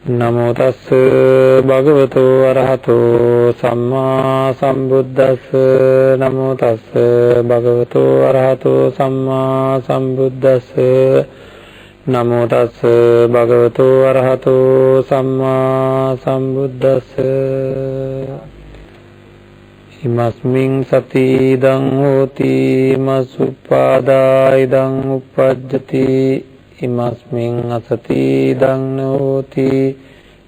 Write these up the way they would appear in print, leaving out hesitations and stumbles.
නමෝ තස්ස භගවතු අරහතෝ සම්මා සම්බුද්දස්ස නමෝ තස්ස භගවතු අරහතෝ සම්මා සම්බුද්දස්ස නමෝ තස්ස භගවතු අරහතෝ සම්මා සම්බුද්දස්ස ඉමස්මින් සති ඉදං හෝති මසුප්පාදා ඉදං උප්පජ්ජති ඉමස්මින් අසති ඉදං නෝති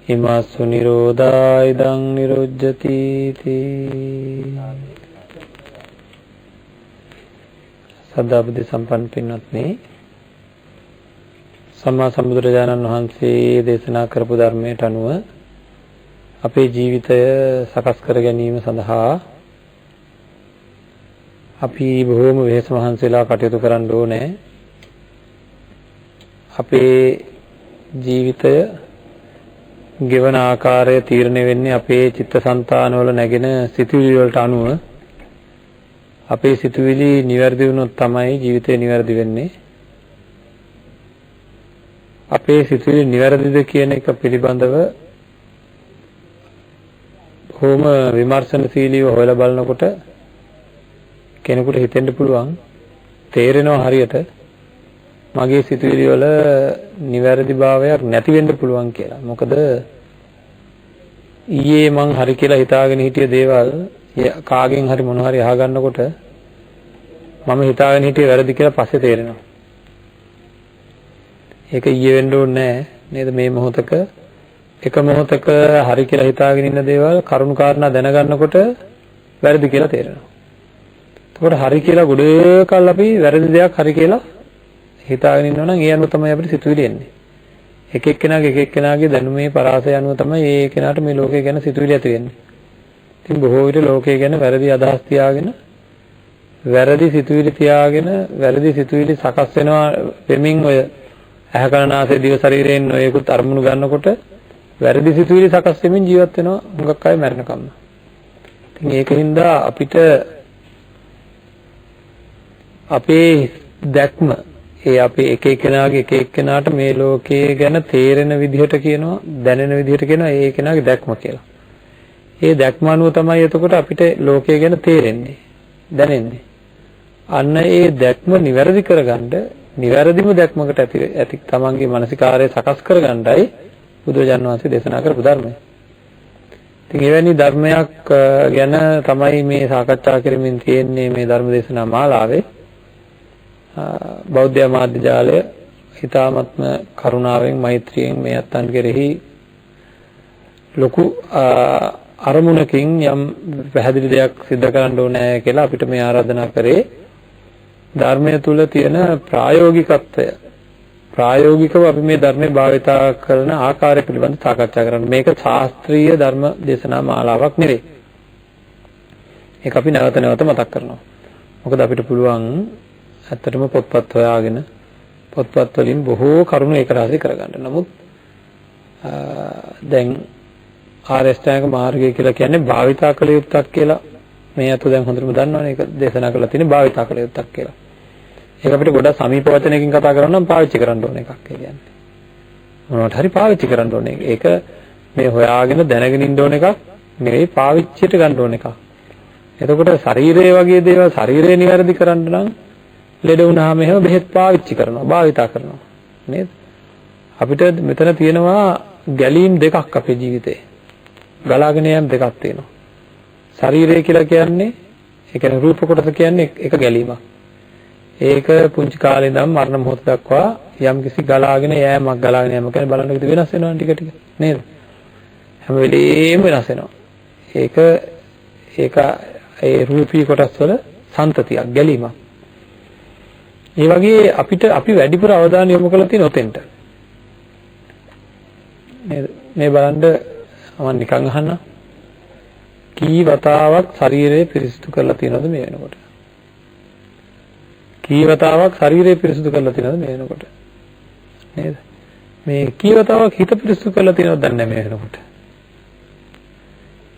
ඉමස්සු නිරෝධා ඉදං නිරුජ්ජති සදා බුද්ධ සම්පන්න පින්වත්නි, සම්මා සම්බුදුරජාණන් වහන්සේ දේශනා කරපු ධර්මයට අනුව අපේ ජීවිතය සකස් කර ගැනීම සඳහා අපි බොහෝම වෙහෙස මහන්සිලා කටයුතු කරන්න ඕනේ. අපේ ජීවිතය ගෙවන ආකාරය තීරණය වෙන්නේ අපේ චිත්තසංතානවල නැගෙන සිතුවිලි වලට අනුව. අපේ සිතුවිලි නිවැරදි වුණොත් තමයි ජීවිතය නිවැරදි වෙන්නේ. අපේ සිතුවිලි නිවැරදිද කියන එක පිළිබඳව කොහොම විමර්ශනශීලීව හොයලා බලනකොට කෙනෙකුට හිතෙන්න පුළුවන්, තේරෙනවා හරියට මගේ සිතුවිලි වල නිවැරදිභාවයක් නැති වෙන්න පුළුවන් කියලා. මොකද ඊයේ මං හරි කියලා හිතාගෙන හිටිය දේවල් කාගෙන් හරි මොන හරි අහගන්නකොට මම හිතාගෙන හිටියේ වැරදි කියලා පස්සේ තේරෙනවා. ඒක ඊයේ වෙන්න ඕනේ නේද? මේ මොහොතක එක මොහොතක හරි කියලා හිතාගෙන ඉන්න දේවල් කරුණු කාරණා දැනගන්නකොට වැරදි කියලා තේරෙනවා. එතකොට හරි කියලා ගොඩ කල් අපි වැරදි දෙයක් හරි කියලා හිතාගෙන ඉන්නවා නම් ඒ අනුව තමයි අපිට සිතුවිලි එන්නේ. එක එක්කෙනාගේ දැනුමේ පරාසය අනුව තමයි ඒ කෙනාට මේ ලෝකය ගැන සිතුවිලි ඇති වෙන්නේ. ඉතින් බොහෝ විට ලෝකය ගැන වැරදි අදහස් තියාගෙන, වැරදි සිතුවිලි තියාගෙන, වැරදි සිතුවිලි සකස් වෙනවා වෙමින් ඔය ඇහැ කන නාසය දිව ශරීරයෙන් ඔයකුත් අරමුණු ගන්නකොට වැරදි සිතුවිලි සකස් වෙමින් ජීවත් වෙනවා හුඟක් අය මැරෙනකම්ම. ඉතින් ඒකින්ද අපිට අපේ දැක්ම, ඒ අපේ එක එක්කෙනාට මේ ලෝකයේ ගැන තේරෙන විදිහට කියනවා, දැනෙන විදිහට කියනවා ඒ කෙනාගේ දැක්ම කියලා. ඒ දැක්ම අනුව තමයි එතකොට අපිට ලෝකය ගැන තේරෙන්නේ, දැනෙන්නේ. අන්න ඒ දැක්ම නිවැරදි කරගන්න, නිවැරදිම දැක්මකට ඇති තමන්ගේ මානසිකාරය සකස් කරගන්නයි බුදුරජාණන් වහන්සේ දේශනා කරපු ධර්මය. ඉතින් එවැනි ධර්මයක් ගැන තමයි මේ සාකච්ඡා කරමින් තියෙන්නේ මේ ධර්ම දේශනා මාලාවේ. බෞද්ධ මාධ්‍ය ජාලය හිතාමත්ම කරුණාවෙන්, මෛත්‍රියෙන් මේ අත්තන් කෙරෙහි ලොකු අරමුණකින් යම් පැහැදිලි දෙයක් සිද්ධ කරන්න ඕනේ කියලා අපිට මේ ආරාධනා කරේ. ධර්මය තුල තියෙන ප්‍රායෝගිකත්වය, ප්‍රායෝගිකව අපි මේ ධර්මය භාවිතා කරන ආකාරය පිළිබඳව සාකච්ඡා කරන්න. මේක ශාස්ත්‍රීය ධර්ම දේශනා මාලාවක් නෙවෙයි. ඒක අපි නැවත නැවත මතක් කරනවා. මොකද අපිට පුළුවන් ඇත්තටම පොත්පත් හොයාගෙන පොත්පත් වලින් බොහෝ කරුණු ඒක රාශී කරගන්න. නමුත් දැන් ආරෂ්ඨාංග මාර්ගය කියලා කියන්නේ භාවිතා කළ යුත්තක් කියලා මේ අත දැන් හොඳටම දන්නවනේ. ඒක දේශනා කරලා තියෙන්නේ භාවිතා කළ යුත්තක් කියලා. ඒක අපිට ගොඩක් සමීප වචනයකින් කතා කරනවා නම් පාවිච්චි කරන්න ඕන එකක් කියන්නේ. මොනවට හරි පාවිච්චි කරන්න ඕනේ. ඒක මේ හොයාගෙන දැනගෙන ඉන්න ඕන එකක් නෙවෙයි, පාවිච්චියට ගන්න ඕන එකක්. එතකොට ශරීරය වගේ දේවල් ශරීරය නිවැරදි කරන්න නම් ලෙඩ වුණාම එහෙම බෙහෙත් පාවිච්චි කරනවා, භාවිතා කරනවා නේද? අපිට මෙතන තියෙනවා ගැලීම් දෙකක් අපේ ජීවිතේ. ගලාගෙන යම් දෙකක් තියෙනවා. ශරීරය කියලා කියන්නේ, ඒ කියන්නේ රූප කොටස කියන්නේ එක ගැලීමක්. ඒක පුංචි කාලේ ඉඳන් මරණ මොහොත දක්වා යම් කිසි ගලාගෙන යෑමක්, ගලාගෙන යෑම කියන්නේ බලන්න කිව්ද වෙනස් වෙනවා ටික ටික නේද? හැම වෙලෙම වෙනස් වෙනවා. ඒක ඒ රූපී කොටස් වල සම්තතියක්, ගැලීමක්. ඒ වගේ අපි වැඩිපුර අවධානය යොමු කරලා තියෙන ඔතෙන්ට නේද? මේ බලන්න මම නිකන් අහන්න, කී වතාවක් ශරීරය පිරිසිදු කරලා තියෙනවද මේ වෙනකොට? කී වතාවක් ශරීරය පිරිසිදු කරලා තියෙනවද මේ වෙනකොට නේද? මේ කී වතාවක් හිත පිරිසිදු කරලා තියෙනවද දන්නේ නැහැ මේ වෙනකොට.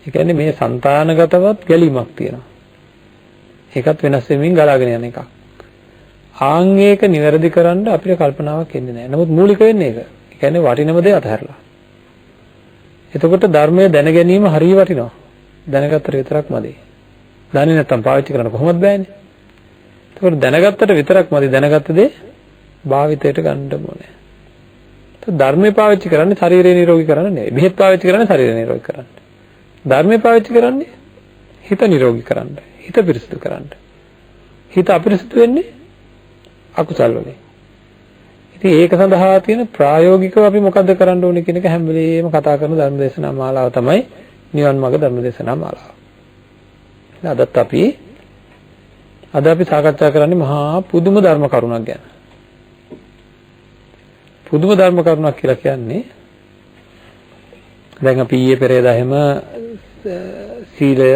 ඒ කියන්නේ මේ సంతానගතවත් ගැලීමක් තියෙනවා. ඒකත් වෙනස් වෙමින් ගලාගෙන යන එකක්. ආන් ඒක නිවැරදි කරන්න අපිට කල්පනාවක් එන්නේ නැහැ. නමුත් මූලික වෙන්නේ ඒක. ඒ කියන්නේ වටිනම දේ අතහැරලා. එතකොට ධර්මය දැන ගැනීම හරිය වටිනවා. දැනගත්තට විතරක් මදි. දන්නේ නැත්නම් පාවිච්චි කරන්න කොහොමද බෑනේ. එතකොට දැනගත්තට විතරක් මදි. දැනගත්ත දේ භාවිතයට ගන්න ඕනේ. ධර්මය පාවිච්චි කරන්නේ ශරීරය නිරෝගී කරන්න නෙවෙයි. බෙහෙත් පාවිච්චි කරන්නේ ශරීරය නිරෝගී කරන්න. ධර්මය පාවිච්චි කරන්නේ හිත නිරෝගී කරන්න. හිත පිරිසිදු කරන්න. හිත අපිරිසිදු වෙන්නේ අකුසල් වලින්. ඉතින් ඒක සඳහා තියෙන ප්‍රායෝගිකව අපි මොකද්ද කරන්න ඕනේ කියන එක හැම වෙලේම කතා කරන ධර්ම දේශනා මාලාව තමයි නිවන් මාර්ග ධර්ම දේශනා මාලාව. අද අපි සාකච්ඡා කරන්නේ මහා පුදුම ධර්ම කරුණක් ගැන. පුදුම ධර්ම කරුණක් කියලා කියන්නේ දැන් අපි ඊයේ පෙරේදා හැම සීලය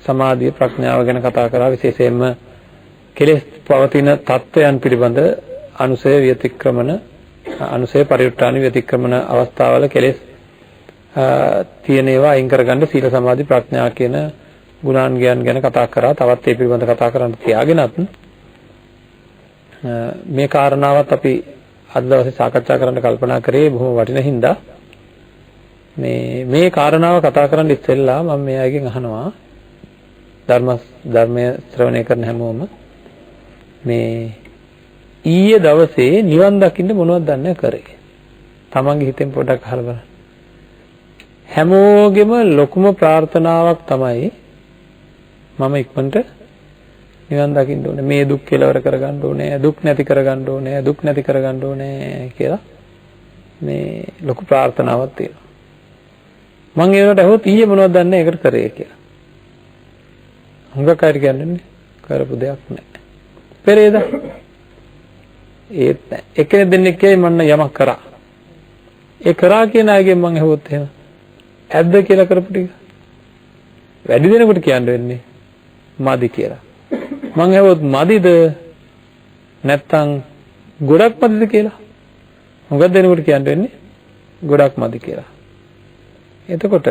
සමාධිය ප්‍රඥාව ගැන කතා කරා. විශේෂයෙන්ම කෙලෙස් පවතින தත්වයන් පිළිබඳ අනුසය ව්‍යතික්‍රමන අනුසය පරිඋත්ථාන ව්‍යතික්‍රමන අවස්ථාවල කෙලෙස් තියෙන ඒවා අයින් කරගන්න සීල සමාධි ප්‍රඥා කියන ගුණාංගයන් ගැන කතා කරා. තවත් ඒ පිළිබඳ කතා කරන්න තියාගෙනත් මේ කාරණාවත් අපි අද දවසේ සාකච්ඡා කරන්න කල්පනා කරේ බොහොම වටින හින්දා මේ කාරණාව කතා කරන්න ඉස්සෙල්ලා මම මේ අයගෙන් අහනවා ධර්මය ශ්‍රවණය කරන හැමෝම මේ ඊයේ දවසේ නිවන් දකින්න මොනවද දන්නේ කරේ? තමන්ගේ හිතෙන් පොඩ්ඩක් අහලා බලන්න. හැමෝගෙම ලොකුම ප්‍රාර්ථනාවක් තමයි මම ඉක්මනට නිවන් දකින්න ඕනේ. මේ දුක් කෙලවර කරගන්න ඕනේ. දුක් නැති කරගන්න ඕනේ. දුක් නැති කරගන්න ඕනේ කියලා මේ ලොකු ප්‍රාර්ථනාවක් තියෙනවා. මම ඒකට අහුවොත් ඊයේ මොනවද දන්නේ ඒකට කරේ කියලා. හුඟක් අය කියන්නේ කරපු දෙයක් නැහැ. පෙරේදා ඒත් නැහැ. එකෙනෙක් දෙන්නෙක් කියයි මම යමක් කරා. ඒ කරා කියන අයගෙන් මම අහුවොත් එහෙම ඇද්ද කියලා කරපු ටික. වැඩි දෙනෙකුට කියන්න වෙන්නේ මදි කියලා. මං ඇහුවොත් මදිද නැත්තම් ගොඩක් මදිද කියලා. මොකද දෙනකොට කියන්න වෙන්නේ ගොඩක් මදි කියලා. එතකොට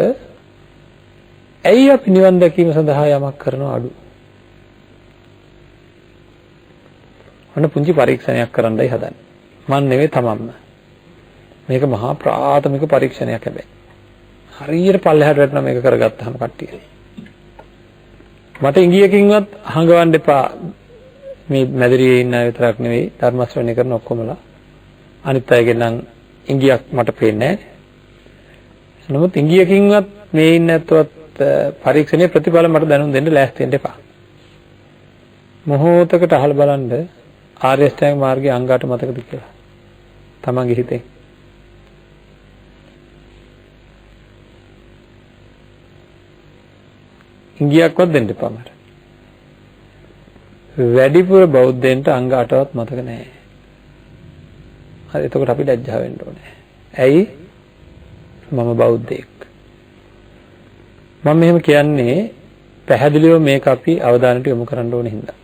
ඇයි අපි නිවන් දැකීම සඳහා යමක් කරනව අඩු? අන්න පුංචි පරීක්ෂණයක් කරන්නයි හදන්නේ. මන් නෙවෙයි තමන්ම. මේක මහා ප්‍රාථමික පරීක්ෂණයක් හැබැයි. හරියට පල්ලෙහාට වැටෙනවා මේක කරගත්තාම කට්ටිය. මට ඉංගියකින්වත් හංගවන්න එපා. මේ මැදිරියේ ඉන්න අය විතරක් නෙවෙයි ධර්ම ශ්‍රවණය කරන ඔක්කොමලා. අනිත් අයගෙන් නම් ඉංගියක් මට පේන්නේ නැහැ. නමුත් ඉංගියකින්වත් මේ ඉන්න ඇත්තවත් පරීක්ෂණයේ ප්‍රතිඵල මට දැනුම් දෙන්න ලෑස්ති වෙන්න එපා. මොහොතකට අහලා බලන්න ආර්ය අෂ්ටාංග මාර්ගයේ අංගාට මතකද කියලා. තමන්ගේ හිතේ. ඉංගියක්වත් දෙන්න එපා මට. වැඩිපුර බෞද්ධයන්ට අංග 8වත් මතක නැහැ. හරි එතකොට අපි ලැජ්ජා වෙන්න ඕනේ. ඇයි? මම බෞද්ධයෙක්. මම මෙහෙම කියන්නේ පැහැදිලිව මේක අපි අවධානයට යොමු කරන්න ඕනේ හින්දා.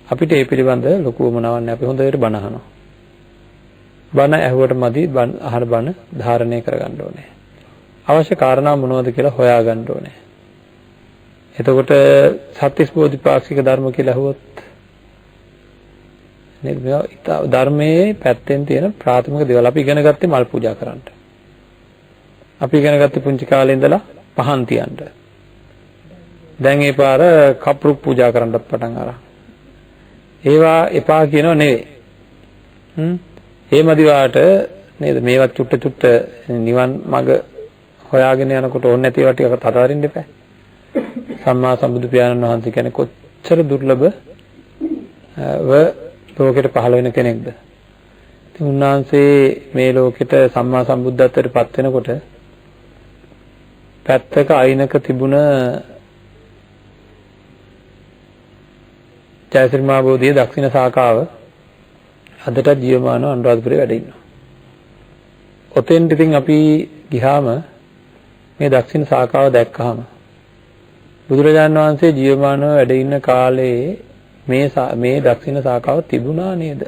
අපිට ඒ පිළිබඳ ලොකු වමනාවක් නැහැ. අපි හොඳට බණ අහනවා. බණ ඇහුවට මදි අහන බණ ධාරණය කරගන්න ඕනේ. අවශ්‍ය කාරණා මොනවද කියලා හොයාගන්න ඕනේ. එතකොට සත්‍තිස් බෝධිපාක්ෂික ධර්ම කියලා අහුවොත් නේද? මේවා ධර්මයේ පැත්තෙන් තියෙන ප්‍රාථමික දේවල් අපි ඉගෙන ගත්තේ මල් පූජා කරන්න. අපි ඉගෙන ගත්තේ පුංචි කාලේ ඉඳලා පහන් තියන්න. දැන් ඒ පාර කප්රුක් පූජා කරන්නත් පටන් අරන්. ඒවා එපා කියනව නෙවෙයි. එහෙම දිවාට නේද මේවත් චුට්ට නිවන් මඟ හොයාගෙන යනකොට ඕනේ නැති ඒවා ටිකක් අතාරින්න එපා. සම්මා සම්බුදු පියාණන් වහන්සේ කියන්නේ කොච්චර දුර්ලභ ලෝකෙට පහළ වෙන කෙනෙක්ද. ඉතින් උන්වහන්සේ මේ ලෝකෙට සම්මා සම්බුද්ධත්වයට පත් වෙනකොට පැත්තක අයිනක තිබුණ ජයශ්‍රී මහා බෝධියේ දක්ෂිණ ශාඛාව අදට ජීවමානව අනුරාධපුරේ වැඩ ඉන්නවා. ඔතෙන් ඉතින් අපි ගියාම මේ දක්ෂිණ ශාඛාව දැක්කහම බුදුරජාණන් වහන්සේ ජීවමානව වැඩ ඉන්න කාලේ මේ දක්ෂිණ ශාඛාව තිබුණා නේද?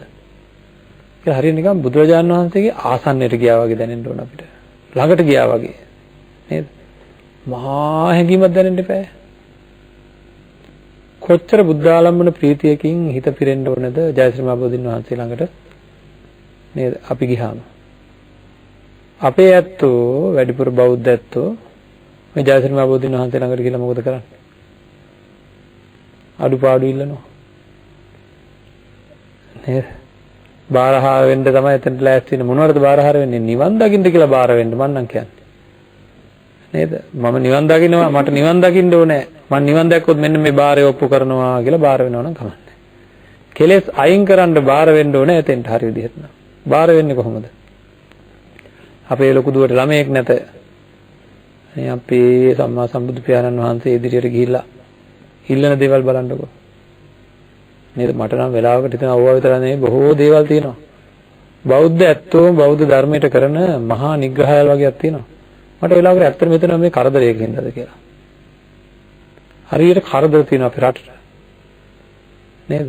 ඒක හරියට නිකන් බුදුරජාණන් වහන්සේගේ ආසන්නයට ගියා වගේ දැනෙන්න ඕන අපිට. ළඟට ගියා වගේ නේද? මහා හැඟීමක් දැනෙන්න එපා. කොච්චර බුද්ධාලම්බන ප්‍රීතියකින් හිත පිරෙන්න ඕනද ජයශ්‍රී මහ බෝධින් වහන්සේ ළඟට නේද අපි ගියාම. අපේ ඇත්තෝ වැඩිපුර බෞද්ධ ඇත්තෝ මේ ජයශ්‍රී මහ බෝධීන් වහන්සේ ළඟට ගිහලා මොකද කරන්නේ? අඩුපාඩු ඉල්ලනවා. නේද? බාරහාර වෙන්න තමයි එතනට ලෑස්ති වෙන්නේ. මොනවද බාරහාර වෙන්නේ? නිවන් දකින්න කියලා බාර වෙන්න මම නම් කියන්නේ. නේද? මම නිවන් දකින්නවා, මට නිවන් දකින්න ඕනේ. මම නිවන් දැක්කොත් මෙන්න මේ බාරය ඔප්පු කරනවා කියලා බාර වෙනවා නම් කමන්නේ. කෙලෙස් අයින් කරන්න බාර වෙන්න ඕනේ එතෙන්ට හරි විදිහට නම්. බාර වෙන්නේ කොහොමද? අපේ ලොකු දුවට ළමයෙක් නැත. මේ අපේ සම්මා සම්බුදු පියාණන් වහන්සේ ඉදිරියට ගිහිල්ලා ඉල්ලන දේවල් බලන්නකෝ. නේද? මට නම් වෙලාවකට හිතන අවුවා විතර නෙවෙයි බොහෝ දේවල් තියෙනවා. බෞද්ධ ඇත්තෝ බෞද්ධ ධර්මයට කරන මහා නිග්‍රහයල් වගේක් තියෙනවා. මට වෙලාවකට ඇත්තට මෙතන මේ කරදරයක ඉඳද කියලා. හරියට කරදර තියෙනවා අපේ රටට. නේද?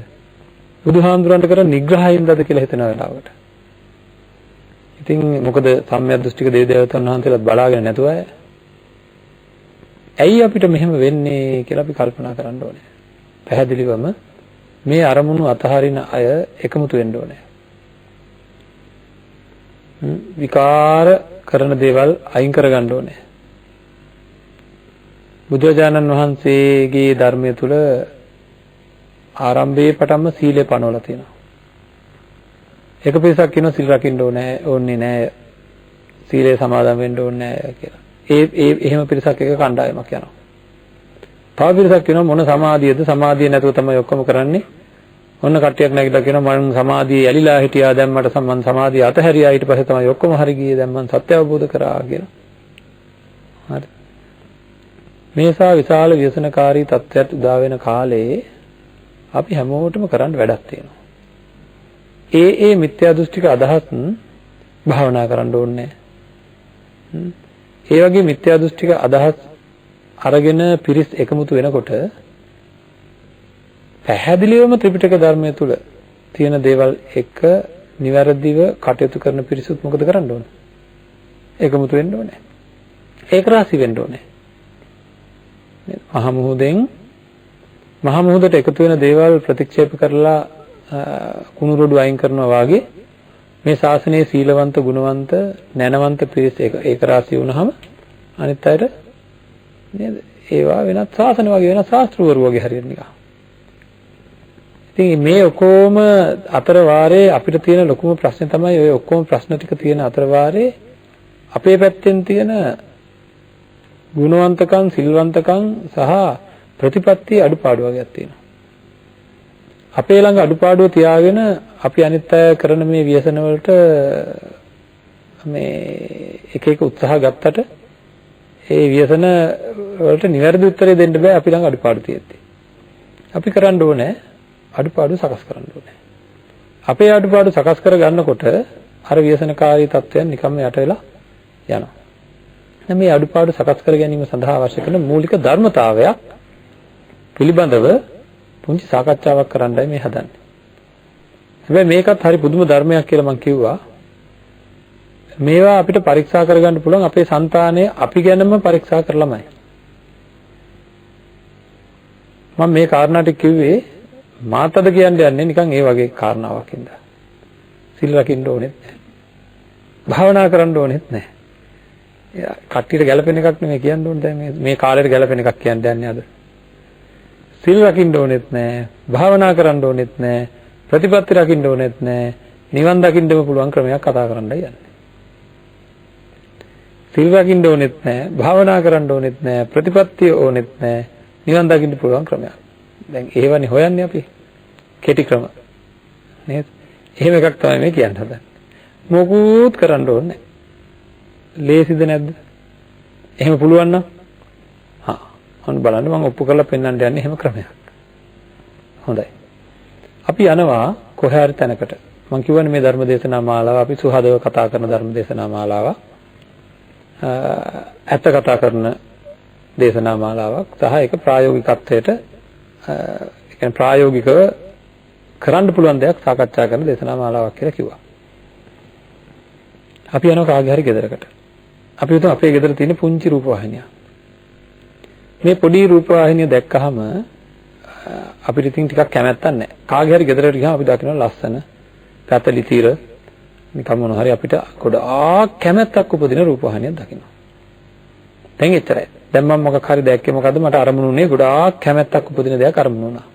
බුදුහාමුදුරන්ට කරන නිග්‍රහයින්දද කියලා හිතන වෙලාවකට. ඉතින් මොකද සම්මිය දෘෂ්ටික දේවතාවුන් වහන්සේලාත් බලාගෙන නැතුව ඇයි අපිට මෙහෙම වෙන්නේ කියලා අපි කල්පනා කරන්න ඕනේ. පැහැදිලිවම මේ අරමුණු අතහරින අය එකමුතු වෙන්න ඕනේ. විකාර කරන දේවල් අයින් කරගන්න ඕනේ. බුදුරජාණන් වහන්සේගේ ධර්මය තුල ආරම්භයේ පටන්ම සීලය පනවලා තියෙනවා. එක පිරිසක් කියනවා සිල් රකින්න ඕනේ නැහැ. සීලය සමාදන් වෙන්න ඕනේ නැහැ කියලා. එහෙම පිරිසක් එක කණ්ඩායමක් යනවා. තව පිරිසක් කියනවා මොන සමාධියද? සමාධිය නැතුව තමයි ඔක්කොම කරන්නේ. ඔන්න කට්ටියක් නැගිටලා කියනවා මම සමාධියේ ඇලිලා හිටියා දැන් මට මම සමාධිය අතහැරියා ඊට පස්සේ තමයි ඔක්කොම හරි ගියේ දැන් මම සත්‍ය අවබෝධ කරා කියලා. හරි. මේසා විශාල ව්‍යසනකාරී තත්ත්වයක් උදා වෙන කාලේ අපි හැමෝටම කරන්න වැඩක් තියෙනවා. ඒ මිත්‍යා දෘෂ්ටික අදහස් භාවනා කරන්න ඕනේ. ඒ වගේ මිත්‍යා දෘෂ්ටික අදහස් අරගෙන පිරිස් එකමුතු වෙනකොට පැහැදිලිවම ත්‍රිපිටක ධර්මයේ තුල තියෙන දේවල් එක නිවැරදිව කටයුතු කරන පිරිසුත් මොකද කරන්න ඕන? එකමුතු වෙන්න ඕනේ. ඒක රාසි වෙන්න ඕනේ. මහා මුහුදට එකතු වෙන දේවල් ප්‍රතික්ෂේප කරලා කුණුරොඩු අයින් කරනවා වාගේ මේ ශාසනයේ සීලවන්ත ගුණවන්ත නැනවන්ත පිරිස ඒක රාසි වුණාම අනිත් අයට නේද? ඒවා වෙනත් ශාසන වගේ වෙනත් ශාස්ත්‍රවරු වගේ හරියට නිකන්. ඉතින් මේ ඔක්කොම අතර වාරේ අපිට තියෙන ලොකුම ප්‍රශ්නේ තමයි ඔය ඔක්කොම ප්‍රශ්න ටික තියෙන අතර වාරේ අපේ පැත්තෙන් තියෙන ගුණවන්තකම් සිල්වන්තකම් සහ ප්‍රතිපත්ති අඩුපාඩු වගේක් තියෙනවා. අපේ ළඟ අඩුපාඩුව තියාගෙන අපි අනිත් අය කරන මේ ව්‍යසන වලට මේ එක එක උත්සාහ ගත්තට ඒ ව්‍යසන වලට නිවැරදි උත්තරේ දෙන්න බෑ අපි ළඟ අඩුපාඩු තියෙද්දි. අපි කරන්න ඕනේ අඩුපාඩු සකස් කරන්න ඕනේ. අපේ අඩුපාඩු සකස් කර ගන්නකොට අර ව්‍යසනකාරී තත්ත්වයන් නිකම්ම යට වෙලා යනවා. දැන් මේ අඩුපාඩු සකස් කර ගැනීම සඳහා අවශ්‍ය කරන මූලික ධර්මතාවයක් පිළිබඳව පුංචි සාකච්ඡාවක් කරන්නයි මේ හදන්නේ. හැබැයි මේකත් හරි පුදුම ධර්මයක් කියලා මම කිව්වා. මේවා අපිට පරීක්ෂා කරගන්න පුළුවන් අපේ సంతානය අපි ගැනම පරීක්ෂා කරලාමයි. මම මේ කාරණා ටික කිව්වේ මාතද කියන්නේ නිකන් ඒ වගේ කාරණාවක් හින්දා. සිල් රකින්න ඕනෙත් නැහැ. භාවනා කරන්න ඕනෙත් නැහැ. කට්ටියට ගැළපෙන එකක් නෙමෙයි කියන්න ඕනේ දැන් මේ කාලේට ගැළපෙන එකක් කියන්න යන්නේ අද. සිල් රකින්න ඕනෙත් නැහැ, භාවනා කරන්න ඕනෙත් නැහැ, ප්‍රතිපත්ති රකින්න ඕනෙත් නැහැ, නිවන් දකින්නම පුළුවන් ක්‍රමයක් කතා කරන්නයි යන්නේ. සිල් රකින්න ඕනෙත් නැහැ, භාවනා කරන්න ඕනෙත් නැහැ, ප්‍රතිපත්තිය ඕනෙත් නැහැ, නිවන් දකින්න පුළුවන් ක්‍රමයක්. දැන් ඒවනේ හොයන්නේ අපි. කෙටි ක්‍රම. නේද? එහෙම එකක් තමයි මේ කියන්න හදන්නේ. මොකුත් කරන්න ඕනේ නැහැ. ලේසිද නැද්ද? එහෙම පුළුවන් නම් ඔන්න බලන්න මම ඔප්පු කරලා පෙන්වන්න යන්නේ එහෙම ක්‍රමයක්. හොඳයි. අපි යනවා කොහේ හරි තැනකට. මම කියවනේ මේ ධර්ම දේශනා මාලාව අපි සුහදව කතා කරන ධර්ම දේශනා මාලාව. ඇත්ත කතා කරන දේශනා මාලාවක් සහ ඒක ප්‍රායෝගිකත්වයට ඒ කියන්නේ ප්‍රායෝගිකව කරන්න පුළුවන් දෙයක් සාකච්ඡා කරන දේශනා මාලාවක් කියලා කිව්වා. අපි යනවා කාගේ හරි ගෙදරකට. අපි හිතමු අපේ ගෙදර තියෙන පුංචි රූපවාහිනියක්. මේ පොඩි රූපවාහිනිය දැක්කහම අපිට ඉතින් ටිකක් කැමැත්තක් නැහැ. කාගේ හරි ගෙදරට ගියාම අපි දකිනවා ලස්සන පැතලි තිර නිකම් මොන හරි අපිට ගොඩාක් කැමැත්තක් උපදින රූපවාහිනියක් දකිනවා. දැන් එච්චරයි. දැන් මම මොකක් හරි දැක්කේ මොකද්ද? මට අරමුණුනේ ගොඩාක් කැමැත්තක් උපදින දෙයක් අරමුණු වුණා.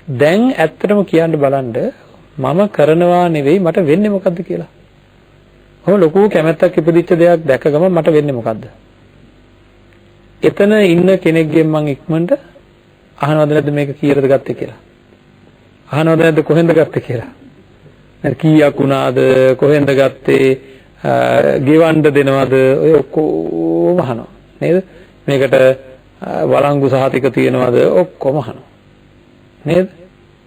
දැන් ඇත්තටම කියන්න බලන්න මම කරනවා නෙවෙයි මට වෙන්නේ මොකද්ද කියලා. ඔහොම ලොකු කැමැත්තක් ඉපදිච්ච දෙයක් දැක ගමන් මට වෙන්නේ මොකද්ද? එතන ඉන්න කෙනෙක්ගෙන් මං ඉක්මනට අහනවද නැද්ද මේක කීයටද ගත්තේ කියලා? අහනවද නැද්ද කොහෙන්ද ගත්තේ කියලා? නැත්නම් කීයක් වුණාද? කොහෙන්ද ගත්තේ? ගෙවන්න දෙනවද? ඔය ඔක්කොම අහනවා. නේද? මේකට වළංගු සහතික තියනවද? ඔක්කොම අහනවා. නේද?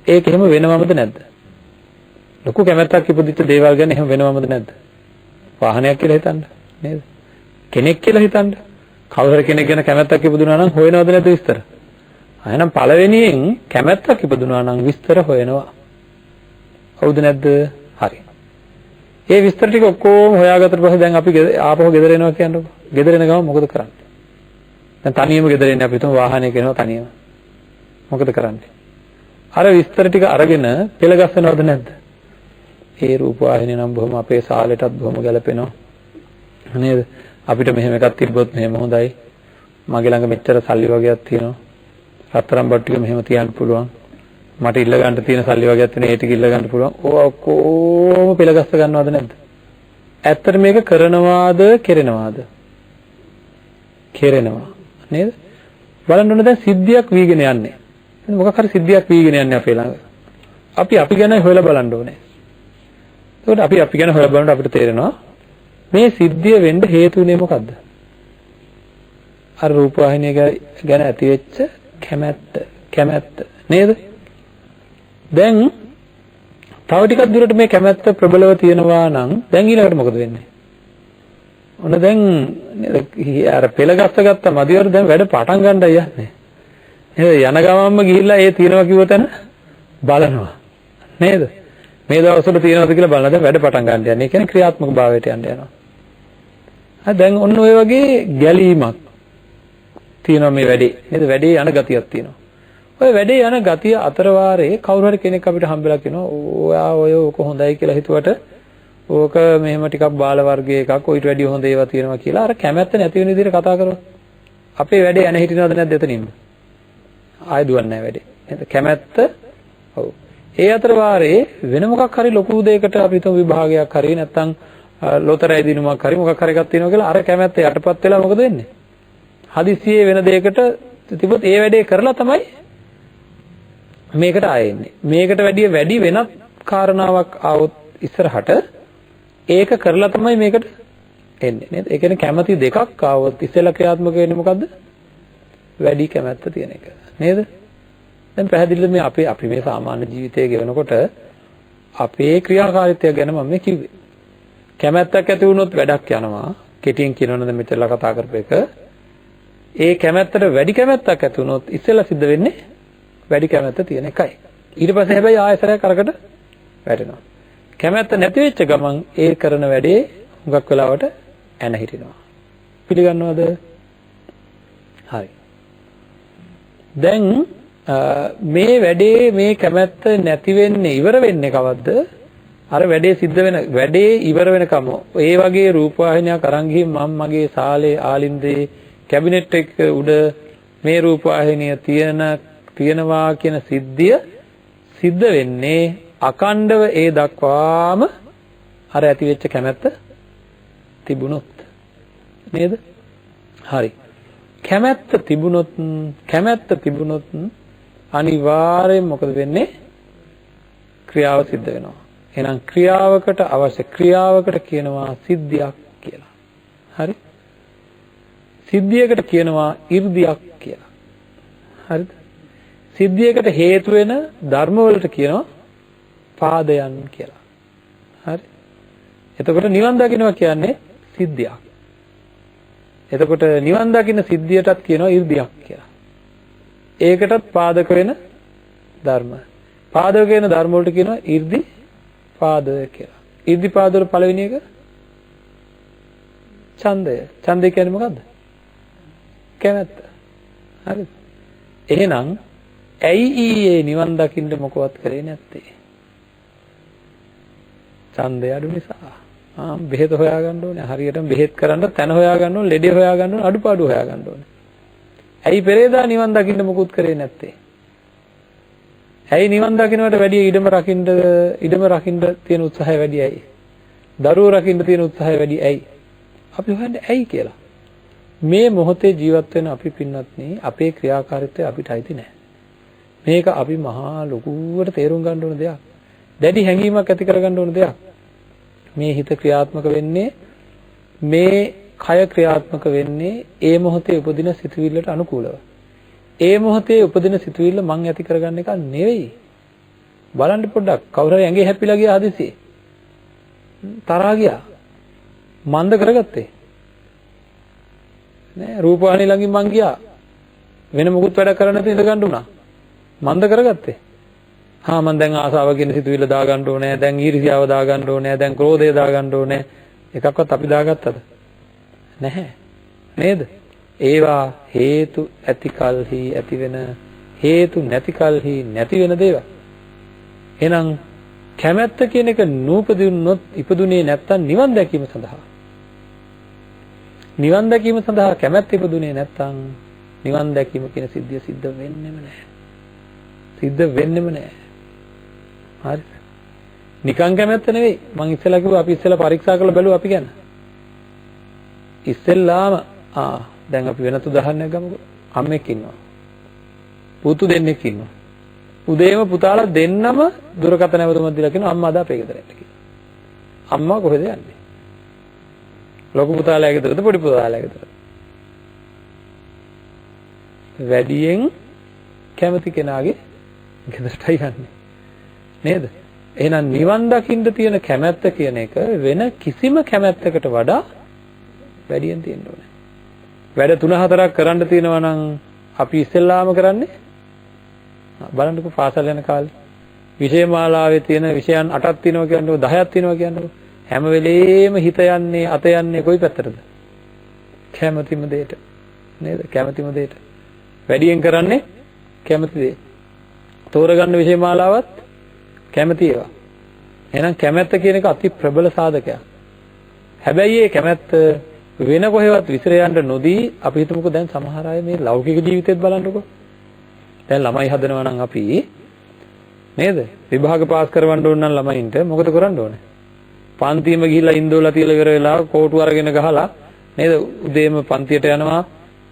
ඒක එහෙම වෙනවමද නැද්ද? ලොකු කැමැත්තක් ඉපදිච්ච දේවල් ගැන එහෙම වෙනවමද නැද්ද? වාහනයක් කියලා හිතන්න. නේද? කෙනෙක් කියලා හිතන්න. කවුරු කෙනෙක් ගැන කැමැත්තක් ඉපදුනා නම් හොයනවද නැද්ද විස්තර? එහෙනම් පළවෙනියෙන් කැමැත්තක් ඉපදුනා නම් විස්තර හොයනවා. හවුද නැද්ද? හරි. ඒ විස්තර ටික ඔක්කොම හොයාගත්තට පස්සේ දැන් අපි ආපහු ගෙදර එනවා කියන්නකො. ගෙදර එන ගමන් මොකද කරන්නේ? දැන් තනියම ගෙදර එන්නේ අපි තුන් වාහනයක එනවා තනියම. මොකද කරන්නේ? අර විස්තර ටික අරගෙන පෙළ ගස්සනවද නැද්ද? ඒ රූපවාහිනිය නම් බොහොම අපේ සාලෙටත් බොහොම ගැලපෙනවා. නේද? අපිට මෙහෙම එකක් තිබ්බොත් මෙහෙම හොඳයි. මගේ ළඟ මෙච්චර සල්ලි වගේක් තියෙනවා. රත්තරන් බඩු ටික මෙහෙම තියන්න පුළුවන්. මට ඉල්ල ගන්න තියෙන සල්ලි වගේක් තියෙන ඒ ටික ඉල්ල ගන්න පුළුවන්. ඕවා ඔක්කොම පෙළගස්ස ගන්නවද නැද්ද? ඇත්තට මේක කරනවාද කෙරෙනවාද? කෙරෙනවා. නේද? බලන්න ඕනේ දැන් සිද්ධියක් වීගෙන යන්නේ. මොකක් හරි සිද්ධියක් වීගෙන යන්නේ අපේ ළඟ. අපි ගැන හොයලා බලන්න ඕනේ. එතකොට අපි ගැන හොයලා බලනකොට අපිට තේරෙනවා මේ සිද්ධිය වෙන්න හේතුුනේ මොකද්ද? අර රූපවාහිනිය ගැන ඇතිවෙච්ච කැමැත්ත නේද? දැන් තව ටිකක් දුරට මේ කැමැත්ත ප්‍රබලව තියෙනවා නම් දැන් ඊළඟට මොකද වෙන්නේ? ඔන්න දැන් අර පෙළගස්ස ගත්ත මදිවර දැන් වැඩ පටන් ගන්නයි යන්නේ. නේද? යන ගමන්ම ගිහිල්ලා ඒ තියනවා කිව්ව තැන බලනවා. නේද? මේ දවස්වල තියනවාද කියලා බලනවා. දැන් වැඩ පටන් ගන්න යන්නේ. ඒ කියන්නේ ක්‍රියාත්මක භාවයට යන්න යනවා. දැන් ඔන්න ඔය වගේ ගැලීමක් තියෙනවා මේ වැඩේ. නේද? වැඩේ යන ගතියක් තියෙනවා. ඔය වැඩේ යන ගතිය අතර වාරේ කවුරු හරි කෙනෙක් අපිට හම්බෙලා කියනවා ඔයා ඔය ඕක හොඳයි කියලා හිතුවට ඕක මෙහෙම ටිකක් බාල වර්ගයේ එකක් ඔයිට වැඩිය හොඳ ඒවා තියෙනවා කියලා අර කැමැත්ත නැති වෙන විදිහට කතා කරනවා. අපේ වැඩේ යන හිටිනවද නැද්ද එතනින්ම? ආයෙ දුවන්නේ නැහැ වැඩේ. නේද? කැමැත්ත ඔව්. ඒ අතර වාරේ වෙන මොකක් හරි ලොකු දෙයකට අපි හිතමු විභාගයක් හරි නැත්නම් ලොතරැයි දිනුමක් හරි මොකක් හරි එකක් තියෙනවා කියලා අර කැමැත්ත යටපත් වෙලා මොකද වෙන්නේ? හදිස්සියේ වෙන දෙයකට තිබුත් ඒ වැඩේ කරලා තමයි මේකට ආයෙන්නේ. මේකට වැඩි වෙනත් කාරණාවක් ආවොත් ඉස්සරහට ඒක කරලා තමයි මේකට එන්නේ නේද? ඒ කියන්නේ කැමැති දෙකක් ආවොත් ඉස්සෙල්ලා ක්‍රියාත්මක වෙන්නේ මොකද්ද? වැඩි කැමැත්ත තියෙන එක. නේද? දැන් පැහැදිලිද මේ අපි මේ සාමාන්‍ය ජීවිතය ගෙවනකොට අපේ ක්‍රියාකාරීත්වය ගැන මම මේ කිව්වේ. කැමැත්තක් ඇති වුණොත් වැඩක් යනවා. කෙටියෙන් කියනවනම් දැන් මෙතනලා කතා කරපු එක. ඒ කැමැත්තට වැඩි කැමැත්තක් ඇති වුණොත් ඉස්සෙල්ලා සිද්ධ වෙන්නේ වැඩි කැමැත්ත තියෙන එකයි. ඊට පස්සේ හැබැයි ආයතරයක් අරකට වැටෙනවා. කැමැත්ත නැති වෙච්ච ගමන් ඒ කරන වැඩේ හුඟක් වෙලාවට ඇන හිටිනවා. පිළිගන්නවද? හරි. දැන් මේ වැඩේ මේ කැමැත්ත නැති වෙන්නේ ඉවර වෙන්නේ කවද්ද? අර වැඩේ සිද්ධ වෙන වැඩේ ඉවර වෙනකම් ඒ වගේ රූපවාහිනියක් අරන් ගිහින් මම මගේ සාලේ ආලින්දේ කැබිනට් එක උඩ මේ රූපවාහිනිය තියෙනවා කියන සිද්ධිය සිද්ධ වෙන්නේ අකණ්ඩව ඒ දක්වාම අර ඇති වෙච්ච කැමැත්ත තිබුණොත් නේද? හරි. කැමැත්ත තිබුණොත් අනිවාර්යයෙන් මොකද වෙන්නේ? ක්‍රියාව සිද්ධ වෙනවා. එහෙනම් ක්‍රියාවකට අවශ්‍ය ක්‍රියාවකට කියනවා සිද්ධියක් කියලා. හරි? සිද්ධියකට කියනවා 이르දියක් කියලා. හරිද? සිද්ධියකට හේතු වෙන ධර්ම වලට කියනවා පාදයන් කියලා. හරි? එතකොට නිවන් දකින්නවා කියන්නේ සිද්ධියක්. එතකොට නිවන් දකින්න සිද්ධියටත් කියනවා 이르දියක් කියලා. ඒකටත් පාදක වෙන ධර්ම. පාදක වෙන ධර්ම වලට කියනවා 이르දි පාදය කියලා. 이르දි පාද වල පළවෙනි එක ඡන්දය. ඡන්දය කියන්නේ මොකද්ද? කැමැත්ත. හරිද? එහෙනම් ඇයි ඊයේ නිවන් දකින්න මොකවත් කරේ නැත්තේ? ඡන්දය අඩු නිසා. බෙහෙත හොයාගන්න ඕනේ. හරියටම බෙහෙත් කරන්න තැන හොයාගන්න ඕනේ. ලෙඩේ හොයාගන්න ඕනේ. අඩුපාඩු හොයාගන්න ඕනේ. ඇයි පෙරේදා නිවන් දකින්න මුකුත් කරේ නැත්තේ? ඇයි නිවන් දකින්නට වැඩි ඉඩම රකින්න තියෙන උත්සාහය වැඩි ඇයි? දරුවෝ රකින්න තියෙන උත්සාහය වැඩි ඇයි? අපි හොයන්නේ ඇයි කියලා. මේ මොහොතේ ජීවත් වෙන අපි පින්වත්නි අපේ ක්‍රියාකාරීත්වය අපිට අයිති නැහැ. මේක අපි මහා ලොකුවට තේරුම් ගන්න ඕන දෙයක්. දැඩි හැඟීමක් ඇති කරගන්න ඕන දෙයක්. මේ හිත ක්‍රියාත්මක වෙන්නේ මේ කය ක්‍රියාත්මක වෙන්නේ ඒ මොහොතේ උපදින සිතුවිල්ලට අනුකූලව. ඒ මොහොතේ උපදින සිතුවිල්ල මං ඇති කරගන්න එක නෙවෙයි. බලන්න පොඩ්ඩක් කවුරු හරි ඇඟේ හැපිලා ගියා හදිසියේ. තරහා ගියා. මන්ද කරගත්තේ. නෑ රූපවාහිනිය ළඟින් මං ගියා. වෙන මොකුත් වැඩ කරන්න නැති ඉඳ ගන්න උනා. මන්ද කරගත්තේ. මං දැන් ආසාව කියන සිතුවිල්ල දාගන්න ඕනේ. දැන් ඊර්ෂ්‍යාව දාගන්න ඕනේ. දැන් ක්‍රෝධය දාගන්න ඕනේ. එකක්වත් අපි දාගත්තද? නැහැ. නේද? ඒවා හේතු ඇති කල්හි ඇති වෙන හේතු නැති කල්හි නැති වෙන දේවල්. එහෙනම් කැමැත්ත කියන එක නූපදින්නොත් ඉපදුනේ නැත්තම් නිවන් දැකීම සඳහා. නිවන් දැකීම සඳහා කැමැත්ත ඉපදුනේ නැත්තම් නිවන් දැකීම කියන සිද්ධිය සිද්ධ වෙන්නෙම නැහැ. සිද්ධ වෙන්නෙම නැහැ. හරිද? නිකන් කැමැත්ත නෙවෙයි. මං ඉස්සෙල්ලා කිව්වා අපි ඉස්සෙල්ලා පරීක්ෂා කරලා බැලුවා අපි ගැන. ඉස්සෙල්ලාම දැන් අපි වෙනත් උදාහරණයක් ගමුකෝ. අම්මෙක් ඉන්නවා. පුතු දෙන්නෙක් ඉන්නවා. උදේම පුතාලා දෙන්නම දුරකථන නැවතුමක් දීලා කියනවා අම්මා අද අපේ ගෙදර එන්න කියලා. අම්මා කොහෙද යන්නේ? ලොකු පුතාලා ගෙදරද පොඩි පුතාලා ගෙදරද? වැඩියෙන් කැමති කෙනාගේ ගෙදරටයි යන්නේ. නේද? එහෙනම් නිවන් දකින්න තියෙන කැමැත්ත කියන එක වෙන කිසිම කැමැත්තකට වඩා වැඩියෙන් තියෙන්න ඕනේ. වැඩ 3-4ක් කරන්න තියෙනවා නම් අපි ඉස්සෙල්ලාම කරන්නේ බලන්නකෝ පාසල් යන කාලේ විෂය මාලාවේ තියෙන විෂයන් 8ක් තියෙනවා කියන්නකො 10ක් තියෙනවා කියන්නකො හැම වෙලේම හිත යන්නේ අත යන්නේ කොයි පැත්තටද? කැමැතිම දෙයට. නේද? කැමැතිම දෙයට. වැඩියෙන් කරන්නේ කැමැති දේ. තෝරගන්න විෂය මාලාවත් කැමැති ඒවා. එහෙනම් කැමැත්ත කියන එක අති ප්‍රබල සාධකයක්. හැබැයි මේ කැමැත්ත වෙන කොහෙවත් විසිර යන්න නොදී අපි හිතමුකෝ දැන් සමහර අය මේ ලෞකික ජීවිතේත් බලන්නකෝ. දැන් ළමයි හදනවා නම් අපි නේද? විභාග පාස් කරවන්න ඕන නම් ළමයින්ට මොකද කරන්න ඕනේ? පන්තියම ගිහිල්ලා ඉන්දෝලා තියලා ඉවර වෙලා කෝටු අරගෙන ගහලා නේද? උදේම පන්තියට යනවා.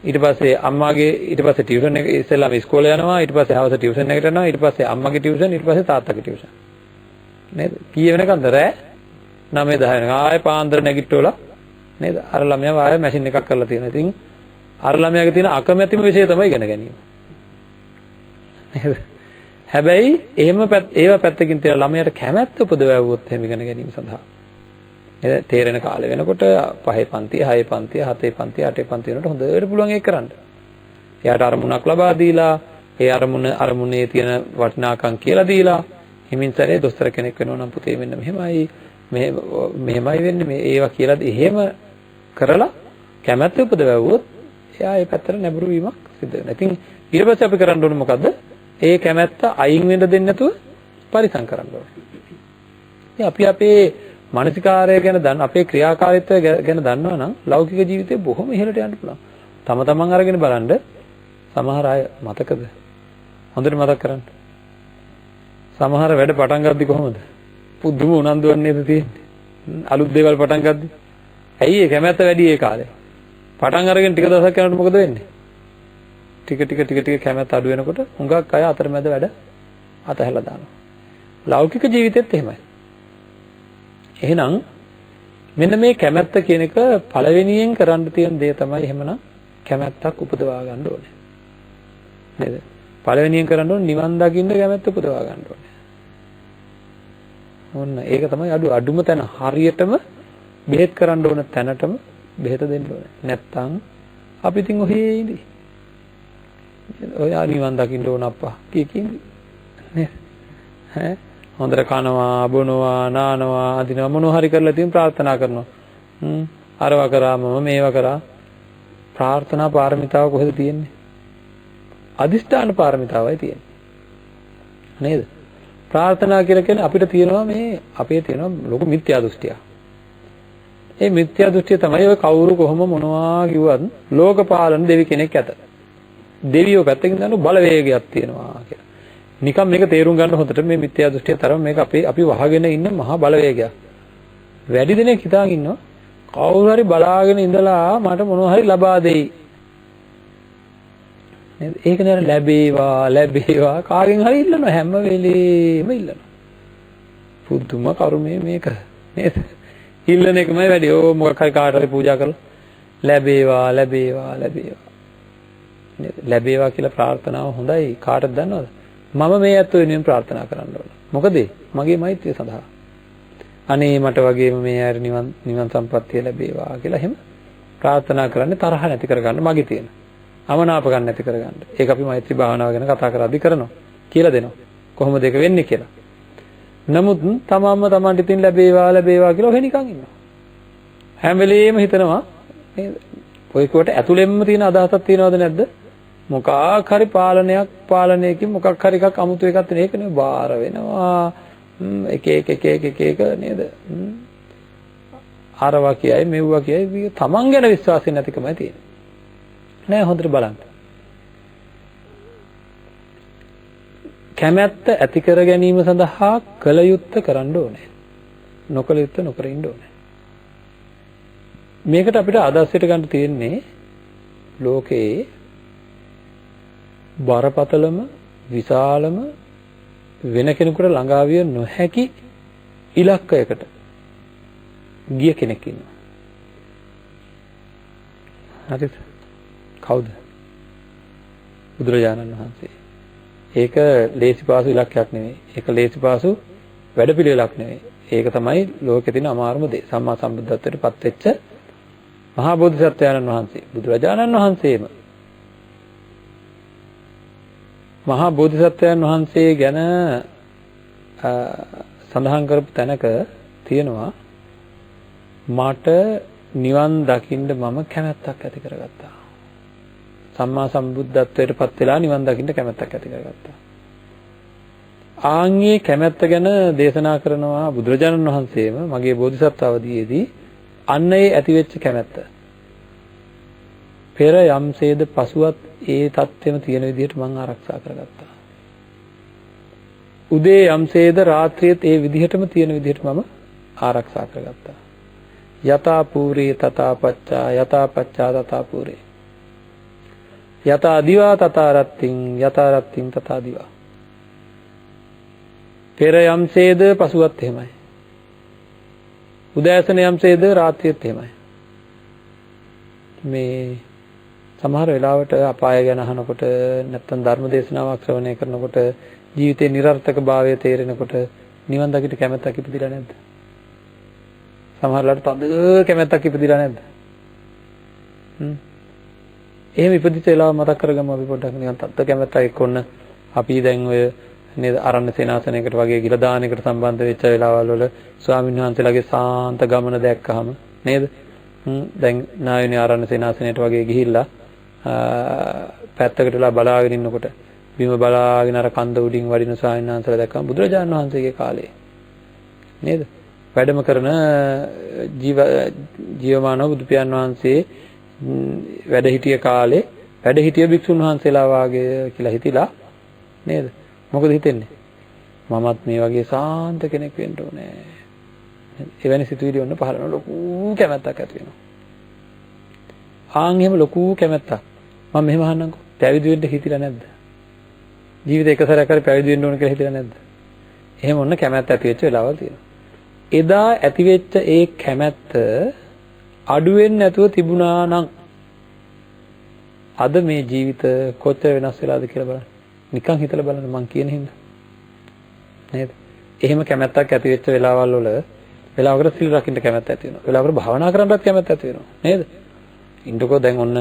ඊට පස්සේ අම්මාගේ ඊට පස්සේ ටියුෂන් එක ඉස්සෙල්ලාම ඉස්කෝලේ යනවා. ඊට පස්සේ හවස ටියුෂන් එකට යනවා. ඊට පස්සේ අම්මාගේ ටියුෂන් ඊට පස්සේ තාත්තාගේ ටියුෂන්. නේද? කීය වෙනකන්ද රෑ? 9 10 වෙනකන්. ආයෙ පාන්දර නැගිට්ටෝලා නේද? අර ළමයා ආයෙ මැෂින් එකක් කරලා තියෙනවා. ඉතින් අර ළමයාගේ තියෙන අකමැතිම විෂය තමයි ඉගෙන ගැනීම. නේද? හැබැයි ඒව පැත්තකින් තියලා ළමයාට කැමැත්ත උපදවවුවොත් එහෙම ඉගෙන ගැනීම සඳහා. නේද? තේරෙන කාලේ වෙනකොට 5 පන්තිය, 6 පන්තිය, 7 පන්තිය, 8 පන්තිය වෙනකොට හොඳට පුළුවන් ඒක කරන්න. එයාට අරමුණක් ලබා දීලා, ඒ අරමුණේ තියෙන වටිනාකම් කියලා දීලා, හිමින්සරේ දොස්තර කෙනෙක් වෙනවා නම් පුතේ මෙන්න මෙහෙමයි, මෙහෙමයි වෙන්නේ මේ ඒවා කියලා එහෙම කරලා කැමැත්ත උපදවවුවොත් එයා ඒ පැත්තට නැඹුරු වීමක් සිදු වෙනවා. ඉතින් ඊට පස්සේ අපි කරන්න ඕනේ මොකද්ද? ඒ කැමැත්ත අයින් වෙන්න දෙන්නේ නැතුව පරිසම් කරන්න ඕනේ. ඉතින් අපි අපේ මානසිකාරය ගැන අපේ ක්‍රියාකාරීත්වය ගැන දන්නවා නම් ලෞකික ජීවිතේ බොහොම ඉහළට යන්න පුළුවන්. තම තමන් අරගෙන බලන්න සමහර අය මතකද? හොඳට මතක් කරගන්න. සමහර වැඩ පටන් ගද්දි කොහොමද? පුදුම උනන්දුවක් නේද තියෙන්නේ? අලුත් දේවල් පටන් ගද්දි. ඇයි ඒ කැමැත්ත වැඩි ඒ කාලේ? පටන් අරගෙන ටික දවසක් යනකොට මොකද වෙන්නේ? ටික කැමැත්ත අඩු වෙනකොට හුඟක් අය අතරමැද වැඩ අතහැරලා දානවා. ලෞකික ජීවිතෙත් එහෙමයි. එහෙනම් මෙන්න මේ කැමැත්ත කියන එක පළවෙනියෙන් කරන්න තියෙන දේ තමයි එහෙමනම් කැමැත්තක් උපදවා ගන්න ඕනේ. නේද? පළවෙනියෙන් කරන්න ඕනේ නිවන් දකින්න කැමැත්ත උපදවා ගන්න ඕනේ. ඔන්න ඒක තමයි අඩුම තැන. හරියටම බෙහෙත් කරන්න ඕන තැනටම බෙහෙත දෙන්න ඕනේ. නැත්තම් අපි ඉතින් ඔහේ ඉඳි. ඔය නිවන් දකින්න ඕන අප්පා කියිකින්දි. නේද? ඈ හොඳට කනවා, බොනවා, නානවා, අදිනවා මොනවා හරි කරලා තියෙන ප්‍රාර්ථනා කරනවා. අරවා කරා මම මේවා කරා. ප්‍රාර්ථනා පාරමිතාව කොහෙද තියෙන්නේ? අදිෂ්ඨාන පාරමිතාවයි තියෙන්නේ. නේද? ප්‍රාර්ථනා කියලා කියන්නේ අපිට තියෙනවා මේ අපේ තියෙනවා ලොකු මිත්‍යා දෘෂ්ටියක්. ඒ මිත්‍යා දෘෂ්ටිය තමයි ඔය කවුරු කොහොම මොනවා කිව්වත් ලෝකපාලන දෙවි කෙනෙක් ඇත. දෙවියෝ පැත්තකින් දාන බලවේගයක් තියෙනවා කියලා. නිකම් මේක තේරුම් ගන්න හොඳට මේ මිත්‍යා දෘෂ්ටිය තරම මේක අපි වහගෙන ඉන්න මහා බලවේගයක්. වැඩි දෙනෙක් හිතාගෙන ඉන්නවා කවුරු හරි බලාගෙන ඉඳලා මට මොනවා හරි ලබා දෙයි. නේද? ඒක නේද ලැබේවා කාගෙන් හරි ඉල්ලනවා හැම වෙලේම ඉල්ලනවා. පුදුම කරුමේ මේක නේද? ඉල්ලන එකමයි වැඩි. ඕ මොකක් හරි කාට හරි පූජා කරලා ලැබේවා නේද? ලැබේවා කියලා ප්‍රාර්ථනාව හොඳයි. කාටද දන්නවද? මම මේ ඇත්ත වෙනුවෙන් ප්‍රාර්ථනා කරන්න ඕන. මොකද මගේ මෛත්‍රිය සඳහා. අනේ මට වගේම මේ අය නිවන් සම්පත්තිය ලැබේවා කියලා එහෙම ප්‍රාර්ථනා කරන්නේ තරහ නැති කරගන්න මගේ තියෙන. අමනාප ගන්න නැති කරගන්න. ඒක අපි මෛත්‍රී භාවනාව ගැන කතා කරද්දී කරනවා. කියලා දෙනවා. කොහොමද ඒක වෙන්නේ කියලා. නමුත් තමන්ට ඉතින් ලැබේවා කියලා ඔහෙ නිකන් ඉන්නවා. හැම වෙලෙම හිතනවා නේද? ඔය කොට ඇතුළෙන්ම තියෙන අදහසක් තියනවද නැද්ද? මොකක් හරි පාලනයකින් මොකක් හරි එකක් අමුතු එකක් තියෙන එක නේ බාර වෙනවා. එක නේද? ආරවා කියයි මෙව්වා කියයි තමන් ගැන විශ්වාසය නැතිකමයි තියෙන්නේ. නෑ හොඳට බලන්න. කැමැත්ත ඇති කර ගැනීම සඳහා කල යුත්තේ කරන්න ඕනේ. නොකල යුත්තේ නොකර ඉන්න ඕනේ. මේකට අපිට ආදර්ශයට ගන්න තියෙන්නේ ලෝකේ බරපතලම විශාලම වෙන කෙනෙකුට ළඟා විය නොහැකි ඉලක්කයකට ගිය කෙනෙක් ඉන්නවා. හරිද? කවුද? බුදුරජාණන් වහන්සේ. ඒක ලේසි පාසු ඉලක්කයක් නෙවෙයි. ඒක ලේසි පාසු වැඩපිළිවෙලක් නෙවෙයි. ඒක තමයි ලෝකේ තියෙන අමාරුම දේ. සම්මා සම්බුද්ධත්වයට පත් වෙච්ච මහා බෝධිසත්වයන්න් වහන්සේ. බුදුරජාණන් වහන්සේම මහා බෝධිසත්වයන් වහන්සේ ගැන සඳහන් කරපු තැනක තියෙනවා මට නිවන් දකින්න මම කැමැත්තක් ඇති කරගත්තා. සම්මා සම්බුද්ධත්වයට පත් වෙලා නිවන් දකින්න කැමැත්තක් ඇති කරගත්තා. ආන්ගේ කැමැත්ත ගැන දේශනා කරනවා බුදුරජාණන් වහන්සේම මගේ බෝධිසත්ව අවදීයේදී අන්න ඒ ඇතිවෙච්ච කැමැත්ත පෙර යම්සේද පසුවත් ඒ தත්වෙම තියෙන විදිහට මම ආරක්ෂා කරගත්තා. උදේ යම්සේද රාත්‍රියේත් ඒ විදිහටම තියෙන විදිහට මම ආරක්ෂා කරගත්තා. යතා පූරේ තථා පච්චා යතා පච්චා තථා පූරේ. යතා දිවා තථා රත්තිං යතා රත්තිං තථා දිවා. පෙර යම්සේද පසුවත් එහෙමයි. උදෑසන යම්සේද රාත්‍රියේත් එහෙමයි. මේ සමහර වෙලාවට අපාය ගැන අහනකොට නැත්නම් ධර්ම දේශනාවක් ශ්‍රවණය කරනකොට ජීවිතේ නිර්ර්ථක භාවය තේරෙනකොට නිවන් දකිට කැමැත්තක් ඉපදිලා නැද්ද? සමහරලාට තද කැමැත්තක් ඉපදිලා නැද්ද? එහෙම ඉපදිච්ච වෙලාව මතක් කරගමු අපි පොඩ්ඩක් නිකන් තද කැමැත්තක් එක්කොන්න අපි දැන් ඔය නේද අරණ්‍ය සේනාසනයකට වගේ ගිල දානයකට සම්බන්ධ වෙච්ච වෙලාවල් වල ස්වාමීන් වහන්සේලාගේ සාන්ත ගමන දැක්කහම නේද? දැන් නායුනේ ආරණ්‍ය සේනාසනයට වගේ ගිහිල්ලා පැත්තකට වෙලා බලාගෙන ඉන්නකොට බිම බලාගෙන අර කන්ද උඩින් වඩින ස්වාමීන් වහන්සේලා දැක්කම බුදුරජාණන් වහන්සේගේ කාලේ නේද වැඩම කරන ජීවමානව බුදු පියාණන් වහන්සේ වැඩ හිටිය කාලේ වැඩ හිටිය භික්ෂුන් වහන්සේලා වාගේ කියලා හිතිලා නේද මොකද හිතෙන්නේ මමත් මේ වගේ සාන්ත කෙනෙක් වෙන්න ඕනේ එවැනි සිතුවිලි ඔන්න පහළ වෙන ලොකු කැමැත්තක් ඇති වෙනවා ආන් එහෙම ලොකු කැමැත්තක් මම මෙහෙම අහන්නම්කෝ පැවිදි වෙන්න හිතිලා නැද්ද ජීවිතේ එක සැරයක් හරි පැවිදි වෙන්න ඕන කියලා හිතිලා නැද්ද එහෙම ඔන්න කැමැත්ත ඇති වෙච්ච වෙලාවල් තියෙනවා එදා ඇති වෙච්ච ඒ කැමැත්ත අඩු වෙන්නේ නැතුව තිබුණා නම් අද මේ ජීවිත කොච්චර වෙනස් වෙලාද කියලා බලන්න නිකන් හිතලා බලන්න මං කියන හින්දා නේද එහෙම කැමැත්තක් ඇති වෙච්ච වෙලාවල් වල වෙලාවකට සිල් රකින්න කැමැත්ත ඇති වෙනවා වෙලාවකට භාවනා කරන්නත් කැමැත්ත ඇති වෙනවා නේද ඉන්නකෝ දැන් ඔන්න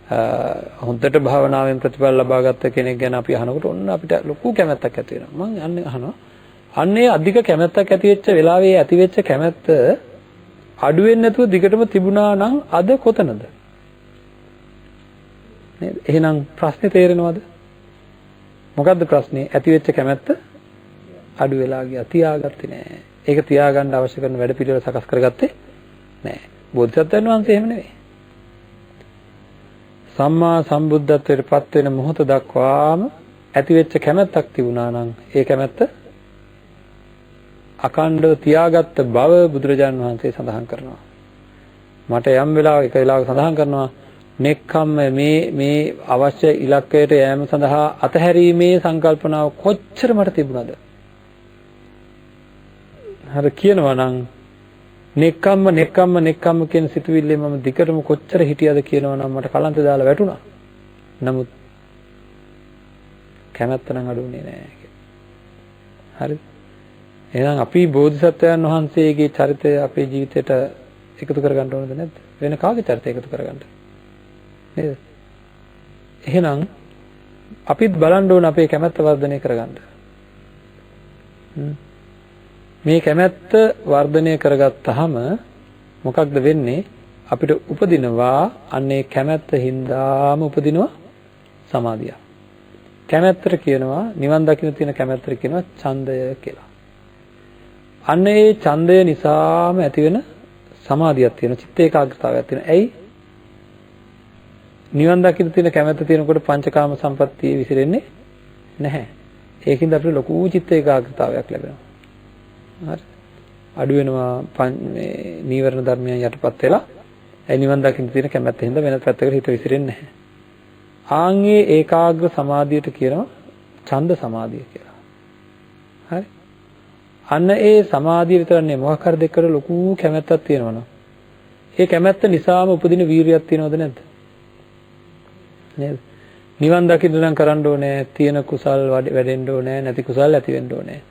හොඳට භාවනාවෙන් ප්‍රතිඵල ලබා ගත්ත කෙනෙක් ගැන අපි අහනකොට ඔන්න අපිට ලොකු කැමැත්තක් ඇති වෙනවා මං යන්නේ අහනවා අන්නේ අධික කැමැත්තක් ඇති වෙච්ච වෙලාවේ ඇති වෙච්ච කැමැත්ත අඩු වෙන්නේ නැතුව දිගටම තිබුණා නම් අද කොතනද නේද එහෙනම් ප්‍රශ්නේ තේරෙනවද මොකද්ද ප්‍රශ්නේ ඇති වෙච්ච කැමැත්ත අඩු වෙලා ගියා. තියාගත්තේ නැහැ. ඒක තියාගන්න අවශ්‍ය කරන වැඩ පිළිවෙල සකස් කරගත්තේ නැහැ. බෝධිසත්වයන් වහන්සේ එහෙම නෙවෙයි. සම්මා සම්බුද්ධත්වයට පත් වෙන මොහොත දක්වාම ඇති වෙච්ච කැමැත්තක් තිබුණා නම් ඒ කැමැත්ත අකණ්ඩව තියාගත්ත බව බුදුරජාණන් වහන්සේ සඳහන් කරනවා. මට යම් වෙලාවක සඳහන් කරනවා නෙක්ඛම්ම මේ අවශ්‍ය ඉලක්කයට යෑම සඳහා අතහැරීමේ සංකල්පනාව කොච්චර මට තිබුණාද? හර කියනවා නම් නෙක්ඛම්ම කියන සිතුවිල්ලේ මම දිගටම කොච්චර හිටියද කියනවා නම් මට කලන්ත දාලා වැටුණා. නමුත් කැමැත්ත නම් අඩුුනේ නෑ. හරිද? එහෙනම් අපි බෝධිසත්වයන් වහන්සේගේ චරිතය අපේ ජීවිතයට එකතු කරගන්න ඕනද නැද්ද? වෙන කාගේ චරිතය එකතු කරගන්නද? නේද? එහෙනම් අපිත් බලන්න ඕන අපේ කැමැත්ත වර්ධනය කරගන්න. මේ කැමැත්ත වර්ධනය කරගත්තාම මොකක්ද වෙන්නේ? අපිට උපදිනවා අන්නේ කැමැත්ත හින්දාම උපදිනවා සමාධිය. කැමැත්තට කියනවා නිවන් දකින්න තියෙන කැමැත්තට කියනවා ඡන්දය කියලා. අන්න ඒ ඡන්දය නිසාම ඇතිවෙන සමාධියක් තියෙනවා, චිත්ත ඒකාග්‍රතාවයක් තියෙනවා. ඇයි? නිවන් දකින්න තියෙන කැමැත්ත තියෙනකොට පංචකාම සම්පත්තිය විසිරෙන්නේ නැහැ. ඒකින්ද අපිට ලොකු චිත්ත ඒකාග්‍රතාවයක් ලැබෙනවා. හරි. අඩු වෙනවා මේ නීවරණ ධර්මයන් යටපත් වෙලා ඒ නිවන් දකින්න තියෙන කැමැත්ත හින්දා වෙනත් පැත්තකට හිත විසිරෙන්නේ නැහැ. ආන්ගේ ඒකාග්‍ර සමාධියට කියනවා ඡන්ද සමාධිය කියලා. හරි. අන්න ඒ සමාධිය විතරනේ මොකක් හරි දෙකට ලොකු කැමැත්තක් තියෙනවනේ. ඒ කැමැත්ත නිසාම උපදින වීරියක් තියෙනවද නැද්ද? නේද? නිවන් දකින්න නම් කරන්න ඕනේ තියෙන කුසල් වැඩෙන්න ඕනේ, නැති කුසල් ඇති වෙන්න ඕනේ.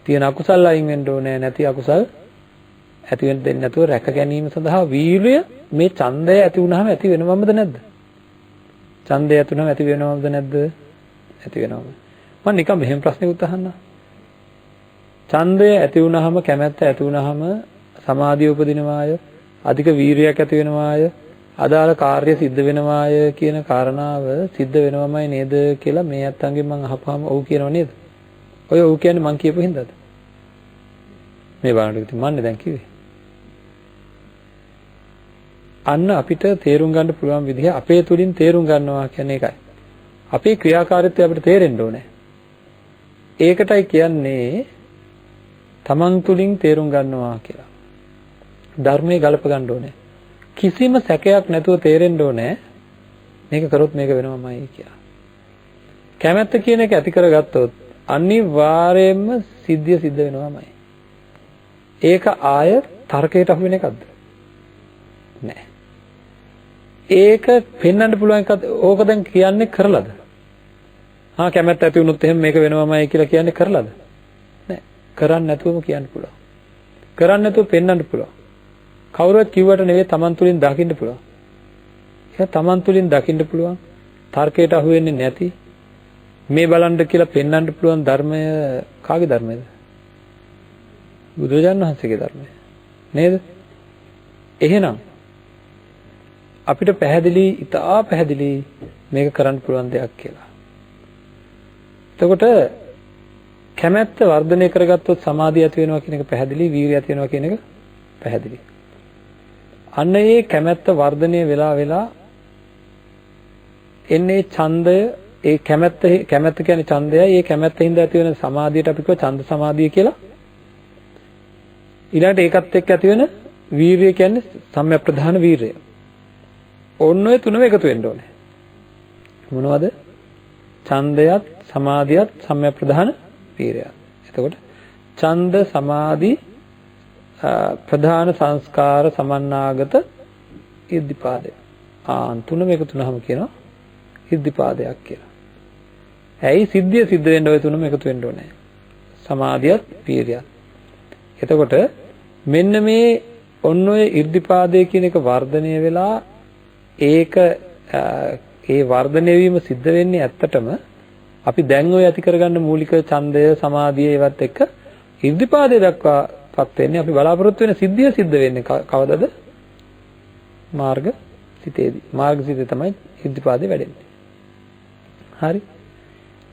තියෙන අකුසල් අයින් වෙන්න ඕනේ, නැති අකුසල් ඇති වෙන්න දෙන්නේ නැතුව රැක ගැනීම සඳහා වීරිය මේ ඡන්දය ඇති වුනහම ඇති වෙනවමද නැද්ද? ඡන්දය ඇති වුනහම ඇති වෙනවමද නැද්ද? ඇති වෙනවම. මම නිකන් මෙහෙම ප්‍රශ්නයක් අහන්නම්. ඡන්දය ඇති වුනහම කැමැත්ත ඇති වුනහම සමාධිය උපදිනවාය, අධික වීරියක් ඇති වෙනවාය, අදාළ කාර්ය සිද්ධ වෙනවාය කියන කාරණාව සිද්ධ වෙනවමයි නේද කියලා මේ අත්තන්ගෙන් මම අහපුවාම ඔව් කියනව නේද? ඔය ඔව් කියන්නේ මං කියපු හින්දාද? මේ බලන්න ඉතින් මන්නේ දැන් කිව්වේ. අන්න අපිට තේරුම් ගන්න පුළුවන් විදිහ අපේ තුලින් තේරුම් ගන්නවා කියන්නේ ඒකයි. අපේ ක්‍රියාකාරීත්වය අපිට තේරෙන්න ඕනේ. ඒකටයි කියන්නේ තමන් තුලින් තේරුම් ගන්නවා කියලා. ධර්මයේ ගලප ගන්න ඕනේ. කිසිම සැකයක් නැතුව තේරෙන්න ඕනේ මේක කරොත් මේක වෙනවමයි කියලා. කැමැත්ත කියන එක ඇති කරගත්තොත් අනිවාර්යයෙන්ම සිද්ධිය සිද්ධ වෙනවමයි. ඒක ආය තර්කයට අහු වෙන එකක්ද? නෑ. ඒක පෙන්වන්න පුළුවන් එකක්. ඕක දැන් කියන්නේ කරලාද? කැමැත්ත ඇති වුණොත් එහෙනම් මේක වෙනවමයි කියලා කියන්නේ කරලාද? නෑ. කරන්නේ නැතුවම කියන්න පුළුවන්. කරන්නේ නැතුව පෙන්වන්න පුළුවන්. කවුරුත් කිව්වට නෙවෙයි තමන් තුලින් දකින්න පුළුවන්. ඒක තමන් තුලින් දකින්න පුළුවන්. තර්කයට අහු වෙන්නේ නැති මේ බලන්න කියලා පෙන්වන්න පුළුවන් ධර්මය කාගේ ධර්මයද? බුදුරජාණන් වහන්සේගේ ධර්මය. නේද? එහෙනම් අපිට පැහැදිලි, ඉතා පැහැදිලි මේක කරන්න පුළුවන් දෙයක් කියලා. එතකොට කැමැත්ත වර්ධනය කරගත්තොත් සමාධිය ඇති වෙනවා කියන එක පැහැදිලි, වීරිය ඇති වෙනවා කියන එක පැහැදිලි. අන්න ඒ කැමැත්ත වර්ධනය වෙලා එන්නේ ඡන්දය. ඒ කැමැත්ත කියන්නේ ඡන්දයයි. ඒ කැමැත්තින්ද ඇති වෙන සමාධියට අපි කියව ඡන්ද සමාධිය කියලා. ඊළඟට ඒකත් එක්ක ඇති වෙන වීරිය කියන්නේ සම්‍යක්ප්‍රධාන වීරිය. ඔන්න ඔය තුනම එකතු වෙන්න ඕනේ. මොනවද? ඡන්දයත්, සමාධියත්, සම්‍යක්ප්‍රධාන වීරියත්. එතකොට ඡන්ද, සමාධි, ප්‍රධාන සංස්කාර සමන්නාගත ඉද්ධිපාදය. තුනම එකතු වුනහම කියනවා ඉද්ධිපාදයක් කියලා. ඇයි සිද්ධිය සිද්ධ වෙන්න ඔය තුනම එකතු වෙන්න ඕනේ. සමාධියත්, වීරියත්. එතකොට මෙන්න මේ ඔන්න ඔය ඉර්ධිපාදයේ කියන එක වර්ධනය වෙලා ඒක ඒ වර්ධනය වීම සිද්ධ වෙන්නේ ඇත්තටම අපි දැන් ඔය ඇති කරගන්න මූලික ඡන්දය, සමාධිය ඒවත් එක්ක ඉර්ධිපාදයේ දක්වාපත් වෙන්නේ අපි බලාපොරොත්තු වෙන සිද්ධිය සිද්ධ වෙන්නේ කවදද? මාර්ග සිතේදී. මාර්ග සිතේ තමයි ඉර්ධිපාදේ වැඩෙන්නේ. හරි.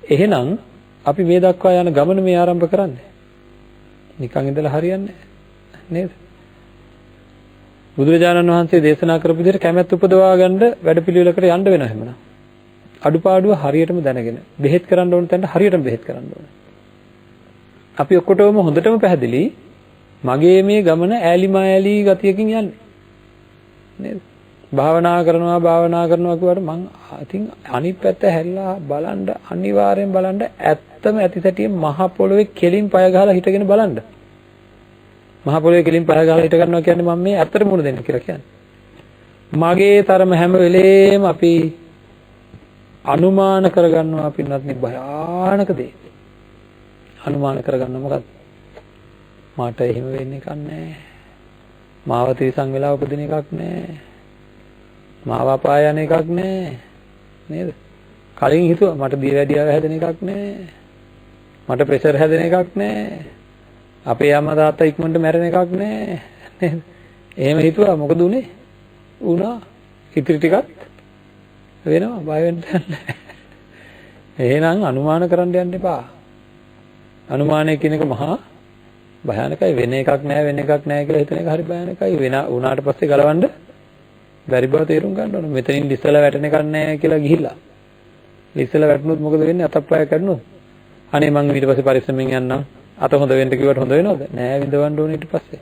එහෙනම් අපි මේ දක්වා යන ගමන මේ ආරම්භ කරන්නේ. නිකන් ඉඳලා හරියන්නේ නේද? බුදුරජාණන් වහන්සේ දේශනා කරපු විදිහට කැමැත්ත උපදවා ගන්න වැඩපිළිවෙලකට යන්න වෙනවා එහෙමනම්. අඩුපාඩුව හරියටම දැනගෙන බෙහෙත් කරන්න ඕන තැනට හරියටම බෙහෙත් කරන්න ඕන. අපි ඔක්කොටම හොඳටම පැහැදිලි මගේ මේ ගමන ඈලි මාඇලි ගතියකින් යන්නේ. නේද? භාවනා කරනවා කියවට මං ඉතින් අනිත් පැත්ත හැරිලා බලන්න අනිවාර්යෙන් බලන්න ඇත්තම ඇති සැටියෙන් මහ පොළොවේ කෙලින් පය ගහලා හිටගෙන බලන්න. මහ පොළොවේ කෙලින් පය ගහලා හිට ගන්නවා කියන්නේ මම මේ ඇත්තට මුණ දෙන්න කියලා කියන්නේ. මගේ තරම හැම වෙලේම අපි අනුමාන කරගන්නවා පින්නත් මේ භයානක දේ. අනුමාන කරගන්න මොකක්ද? මට එහෙම වෙන්න එකක් නැහැ. මාව තිරසං වෙලා උපදින එකක් නැහැ. මාව අපාය යන එකක් නැහැ. නේද? කලින් හිතුවා මට දියවැඩියාව හැදෙන එකක් නැහැ. මට ප්‍රෙෂර් හැදෙන එකක් නැහැ. අපේ අම්මා තාත්තා ඉක්මනට මැරෙන එකක් නැහැ. නේද? එහෙම හිතුවා මොකද උනේ? වුණා. ඉතිරි ටිකත් වෙනවා බය වෙන්න නැහැ. එහෙනම් අනුමාන කරන්න යන්න එපා. අනුමානය කියන එක මහා භයානකයි. වෙන එකක් නැහැ කියලා හිතන එක හරි භයානකයි. වුණාට පස්සේ ගලවන්න බැරි බව තේරුම් ගන්න ඕන. මෙතනින් ඉස්සලා වැටෙන එකක් නැහැ කියලා ගිහිල්ලා. ඉස්සලා වැටුනොත් මොකද වෙන්නේ? අතප්පය කැඩුනොත්. අනේ මං ඊට පස්සේ පරිස්සමෙන් යන්නම්. අත හොඳ වෙන්න කිව්වට හොඳ වෙනවද? නෑ විඳවන්න ඕනේ ඊට පස්සේ.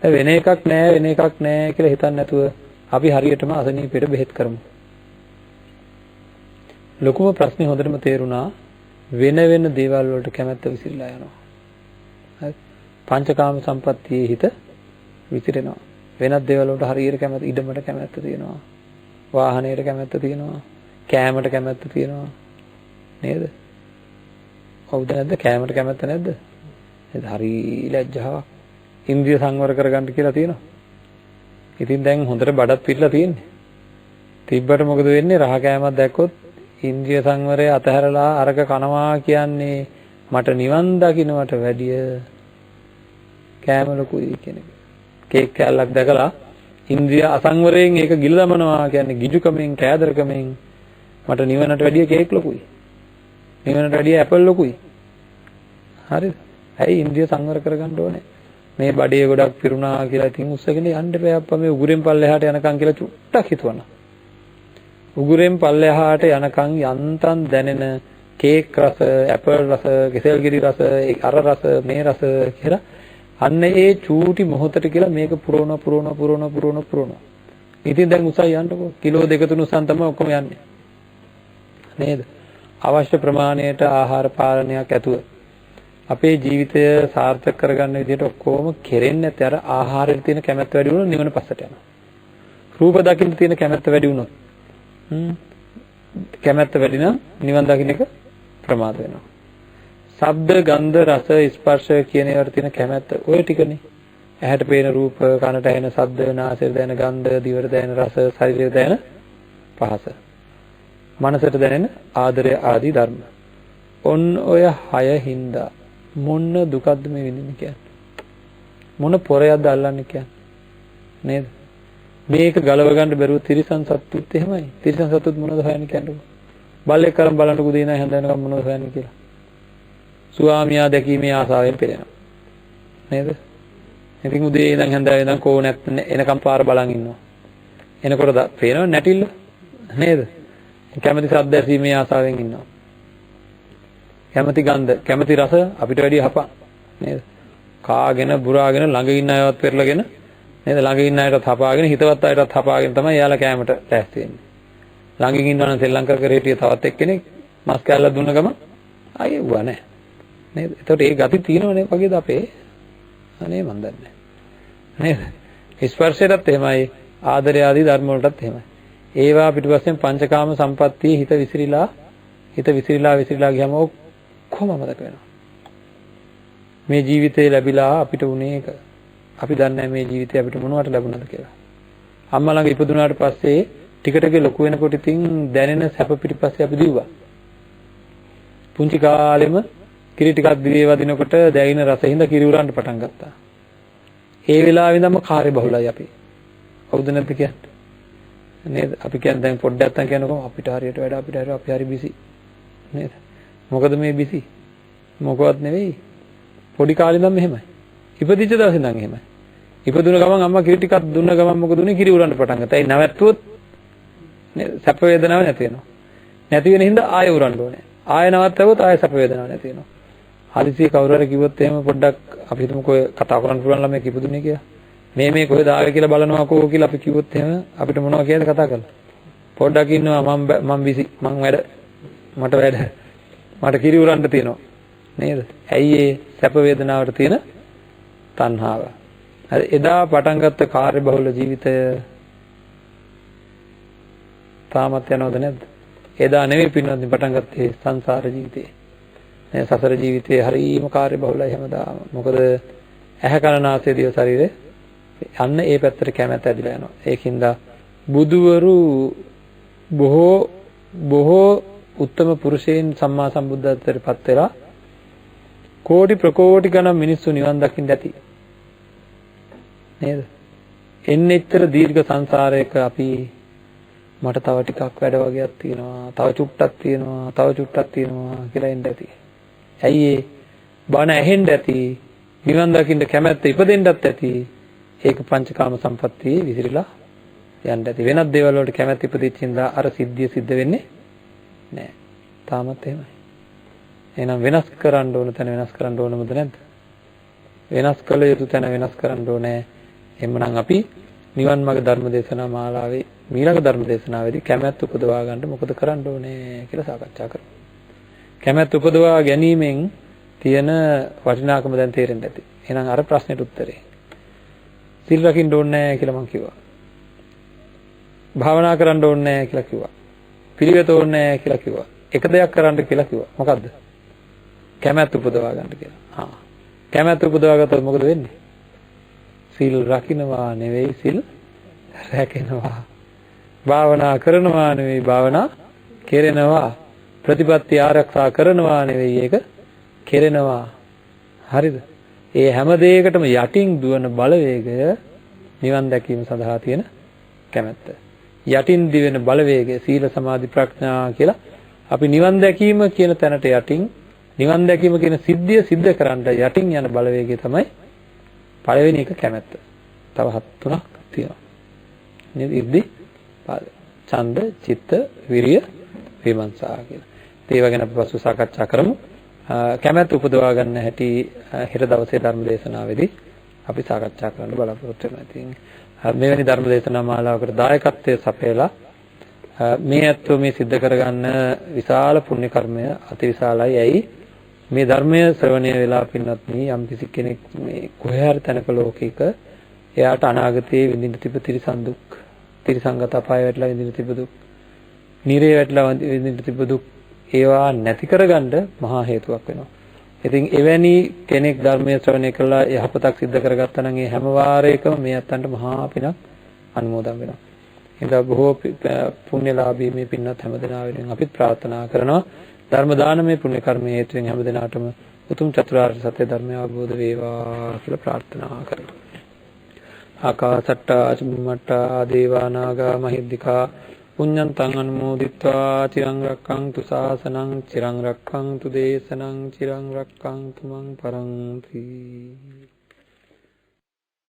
වෙන එකක් නැහැ කියලා හිතන්නේ නැතුව අපි හරියටම අසනීපෙට බෙහෙත් කරමු. ලොකුම ප්‍රශ්නේ හොඳටම තේරුණා වෙන දේවල් වලට කැමැත්ත විසිරලා යනවා. හරි. පංචකාම සම්පත්තියේ හිත විසිරෙනවා. වෙනත් දේවල් වලට හරියට කැමැත්ත, ඉඩමට කැමැත්ත තියෙනවා. වාහනයට කැමැත්ත තියෙනවා. කෑමට කැමැත්ත තියෙනවා. නේද? හවුද නැද්ද? කෑමට කැමැත්ත නැද්ද? ඒක හරි ලැජ්ජාවක්. ඉන්ද්‍රිය සංවර කරගන්න කියලා තියෙනවා. ඉතින් දැන් හොඳට බඩත් පිටලා තියෙන්නේ. තිබ්බට මොකද වෙන්නේ? රහ කෑමක් දැක්කොත් ඉන්ද්‍රිය සංවරය අතහැරලා අරක කනවා කියන්නේ මට නිවන් දකින්නට වැඩිය කෑම ලොකුයි කියන එක. කේක් කෑල්ලක් දැකලා ඉන්ද්‍රිය අසංවරයෙන් ඒක ගිල දමනවා කියන්නේ ගිජුකමෙන් කෑදරකමෙන් මට නිවනට වැඩිය කේක් ලොකුයි. නිවනට වැඩිය ඇපල් ලොකුයි. හරිද? ඇයි ඉන්ද්‍රිය සංවර කරගන්න ඕනේ? මේ බඩේ ගොඩක් පිරුණා කියලා ඉතින් උස්සගෙන යන්න බෑ අප්පා මේ උගුරෙන් පල්ලෙහාට යනකම් කියලා චුට්ටක් හිතුවනම්. උගුරෙන් පල්ලෙහාට යනකම් යන්තම් දැනෙන කේක් රස, ඇපල් රස, කෙසෙල්ගිරි රස, අර රස, මේ රස කියලා අන්න ඒ චූටි මොහොතට කියලා මේක පුරවනවා. ඉතින් දැන් උසයි යන්නකෝ. කිලෝ 2-3 උසන් තමයි ඔක්කොම යන්නේ. නේද? අවශ්‍ය ප්‍රමාණයට ආහාර පාලනයක් ඇතුව අපේ ජීවිතය සාර්ථක කරගන්න විදිහට ඔක්කොම කෙරෙන්නේ නැත්නම් අර ආහාරයට තියෙන කැමැත්ත වැඩි වුණොත් නිවන පස්සට යනවා. රූප දකින්න තියෙන කැමැත්ත වැඩි වුණොත් කැමැත්ත වැඩි නම් නිවන් දකින්න එක ප්‍රමාද වෙනවා. ශබ්ද, ගන්ධ, රස, ස්පර්ශ කියන ඒවාට තියෙන කැමැත්ත ඔය ටිකනේ. ඇහැට පේන රූප, කනට ඇහෙන ශබ්ද, නාසයට දැනෙන ගන්ධ, දිවට දැනෙන රස, ශරීරයට දැනෙන පහස. මනසට දැනෙන ආදරය ආදී ධර්ම. ඔන්න ඔය 6 හින්දා මොන දුකක්ද මේ විඳින්නේ කියන්නේ? මොන පොරයක්ද අල්ලන්නේ කියන්නේ? නේද? මේක ගලව ගන්න බැරුව තිරිසන් සත්තුත් එහෙමයි. තිරිසන් සත්තුත් මොනවද හොයන්නේ කියන්නේ? බල්ලෙක් කරන් බලන්නකෝ දෙන හැන්දනකම් මොනවද හොයන්නේ කියලා. ස්වාමියා දැකීමේ ආසාවෙන් පෙළෙනවා. නේද? ඉතින් උදේ ඉඳන් හැන්දෑවේ ඉඳන් කෝණයක් එනකම් පාර බලන් ඉන්නවා. එනකොට පේනව නැටිල්ල නේද? කැමති ශබ්ද ඇසීමේ ආසාවෙන් ඉන්නවා. කැමති ගන්ධ, කැමති රස අපිට වැඩි හපා නේද? කාගෙන බුරාගෙන ළඟ ඉන්න අයවත් පෙරලගෙන නේද? ළඟ ඉන්න අයටත් හපාගෙන හිතවත් අයටත් හපාගෙන තමයි එයාලා කැමට ලෑස්ති වෙන්නේ. ළඟින් ඉන්නවනම් ශ්‍රී ලංකාවේ හිටිය තවත් එක්කෙනෙක් මස් කෑල්ලක් දුන්න ගමන් ආයෙ වුණා නෑ. නේද? ඒතකොට ඒ ගති තියෙනවනේ වගේද අපේ? අනේ මන් දන්නේ නේද? ස්පර්ශයටත් එහෙමයි, ආදරය ආදී ධර්ම වලටත් එහෙමයි. ඒවා පිටුපස්සෙන් පංචකාම සම්පත්තියේ හිත විසිරීලා ගියාම ඔක්කොම මතක වෙනවා. මේ ජීවිතේ ලැබිලා අපිට උනේ එක. අපි දන්නේ නැහැ මේ ජීවිතේ අපිට මොනවට ලැබුණාද කියලා. අම්මා ළඟ ඉපදුනාට පස්සේ ටික ටික ලොකු වෙනකොට ඉතින් දැනෙන සැප පිටිපස්සේ අපි දිව්වා. පුංචි කාලෙම කිරි ටිකක් දිවේ වදිනකොට දැයින රසින්ද කිරි උරන්න පටන් ගත්තා. ඒ වෙලාවෙ ඉඳන්ම කාර්ය බහුලයි අපි. හවුද නැද්ද කියන්නේ? නේද? අපි කියන්නේ දැන් පොඩ්ඩක් නැත්තම් කියනකො අපිට හරියට වැඩ අපි හරි බිසි. නේද? මොකද මේ බිසි? මොකවත් නෙවෙයි. පොඩි කාලේ ඉඳන් මෙහෙමයි. ඉපදිච්ච දවසේ ඉඳන් එහෙමයි. ඉපදුන ගමන් අම්මා කිරි ටිකක් දුන්න ගමන් මොකද උනේ? කිරි උරන්න පටන් ගත්තා. ඒ නැවැත්තුවොත් සැප වේදනාවක් නැති වෙනවා. නැති වෙන හින්දා ආයෙ උරන්න ඕනේ. ආයෙ නවත්තවොත් ආයෙ සැප වේදනාවක් නැති වෙනවා. හදිසියෙ කවුරු හරි කිව්වොත් එහෙම පොඩ්ඩක් අපි හිතමුකෝ කතා කරන්න පුළුවන් ළමයෙක් ඉපදුනේ කියලා. මේ කොහෙද ආවේ කියලා බලනවාකෝ කියලා අපි කිව්වොත් එහෙම අපිට මොනවා කියලාද කතා කරලා? පොඩ්ඩක් ඉන්නවා මම බිසි මං මට වැඩ මට කිරි උරන්න තියෙනවා නේද? ඇයි ඒ සැප වේදනාවට තියෙන තණ්හාව. හරි එදා පටන් ගත්ත කාර්යබහුල ජීවිතය තාමත් යනවද නැද්ද? එදා නෙවෙයි පින්වත්නි පටන් ගත්තේ සංසාර ජීවිතේ. මේ සසර ජීවිතේ හරීම කාර්යබහුලයි හැමදාම. මොකද ඇහැ කන නාසය දිව ශරීරය අන්න ඒ පැත්තට කැමැත්ත ඇදිලා යනවා. ඒකින්ද බුදුවරු බොහෝ උත්තම පුරුෂයන් සම්මා සම්බුද්ධත්වයට පත් වෙලා කෝටි ප්‍රකෝටි ගණන් මිනිස්සු නිවන් දකින්න ඇති. නේද? එන්නෙච්චර දීර්ඝ සංසාරයක අපි මට තව ටිකක් වැඩ වගේක් තියෙනවා, තව චුට්ටක් තියෙනවා, තව චුට්ටක් තියෙනවා කියලා එන්න ඇති. ඇයි ඒ බණ ඇහෙන්න ඇති, නිවන් දකින්න කැමැත්ත ඉපදෙන්නත් ඇති. ඒක පංචකාම සම්පත්තියේ විසිරලා යන්න ඇති. වෙනත් දේවල් වලට කැමැත්ත ඉපදිච්ච හින්දා අර සිද්ධිය සිද්ධ වෙන්නේ නැහැ. තාමත් එහෙමයි. එහෙනම් වෙනස් කරන්න ඕන තැන වෙනස් කරන්න ඕනමද නැද්ද? වෙනස් කළ යුතු තැන වෙනස් කරන්න ඕනේ. එhmenan අපි නිවන් මාර්ග ධර්ම දේශනා මාලාවේ ඊළඟ ධර්ම දේශනාවේදී කැමැත්ත උපදවා ගන්න මොකද කරන්න ඕනේ කියලා සාකච්ඡා කරමු. කැමැත්ත උපදවා ගැනීමෙන් තියෙන වටිනාකම දැන් තේරෙන්න ඇති. එහෙනම් අර ප්‍රශ්නෙට උත්තරේ. සිල් රකින්න ඕනේ නැහැ කියලා මම කිව්වා. භාවනා කරන්න ඕනේ නැහැ කියලා කිව්වා. පිළිවෙත ඕනේ නැහැ කියලා කිව්වා. එක දෙයක් කරන්න කියලා කිව්වා. මොකද්ද? කැමැත්ත උපදවා ගන්න කියලා. කැමැත්ත උපදවා ගත්තොත් මොකද වෙන්නේ? සිල් රකින්නවා නෙවෙයි සිල් රැකෙනවා. භාවනා කරනවා නෙවෙයි භාවනා කෙරෙනවා. ප්‍රතිපත්ති ආරක්ෂා කරනවා නෙවෙයි ඒක කෙරෙනවා. හරිද? ඒ හැම දෙයකටම යටින් දුවන බලවේගය නිවන් දැකීම සඳහා තියෙන කැමැත්ත. යටින් දිවෙන බලවේගය සීල සමාධි ප්‍රඥා කියලා අපි නිවන් දැකීම කියන තැනට යටින් නිවන් දැකීම කියන සිද්ධිය සිද්ධ කරන්න යටින් යන බලවේගය තමයි පළවෙනි එක කැමැත්ත. තව තුනක් තියෙනවා. නේද? ඉර්ධි, ඡන්ද, චිත්ත, විරිය, විමර්ශා කියලා. ඒවා ගැන අපි පසු සාකච්ඡා කරමු. කැමැත්ත උපදවා ගන්න හැටි හෙට දවසේ ධර්ම දේශනාවේදී අපි සාකච්ඡා කරන්න බලාපොරොත්තු වෙනවා. ඉතින් මෙවැනි ධර්ම දේශනා මාලාවකට දායකත්වයේ සපයලා මේ ඇත්තෝ මේ සිද්ධ කරගන්න විශාල පුණ්‍ය කර්මය අතිවිශාලයි. ඇයි මේ ධර්මය ශ්‍රවණය වෙලා පින්වත්නි යම් කිසි කෙනෙක් මේ කොහේ හරි තැනක ලෝකයක එයාට අනාගතයේ විඳින්න තිබෙ තිරිසන් දුක්, තිරිසංගත අපාය වැටලා විඳින්න තිබෙ දුක්, නිරේ වැටලා විඳින්න තිබෙ දුක් ඒවා නැති කරගන්න මහා හේතුවක් වෙනවා. ඉතින් එවැනි කෙනෙක් ධර්මයේ ශ්‍රවණය කළා යහපතක් සිද්ධ කරගත්තා නම් ඒ හැම වාරයකම මේ අත්තන්ට මහා පිනක් අනුමෝදන් වෙනවා. එදා බොහෝ පුණ්‍යලාභී මේ පින්වත් හැමදෙනා වෙනුවෙන් අපිත් ප්‍රාර්ථනා කරනවා ධර්ම දානමය පුණ්‍ය කර්මයේ හේතුවෙන් හැමදෙනාටම උතුම් චතුරාර්ය සත්‍ය ධර්මය අවබෝධ වේවා කියලා ප්‍රාර්ථනා කරනවා. ආකාසට්ටා චුම්මට්ටා දේවා නාග මහිද්దికා පුඤ්ඤන්තං අනුමෝදිත්වා චිරං රක්ඛන්තු ශාසනං චිරං රක්ඛන්තු දේශනං චිරං රක්ඛන්තු මං පරන්ති.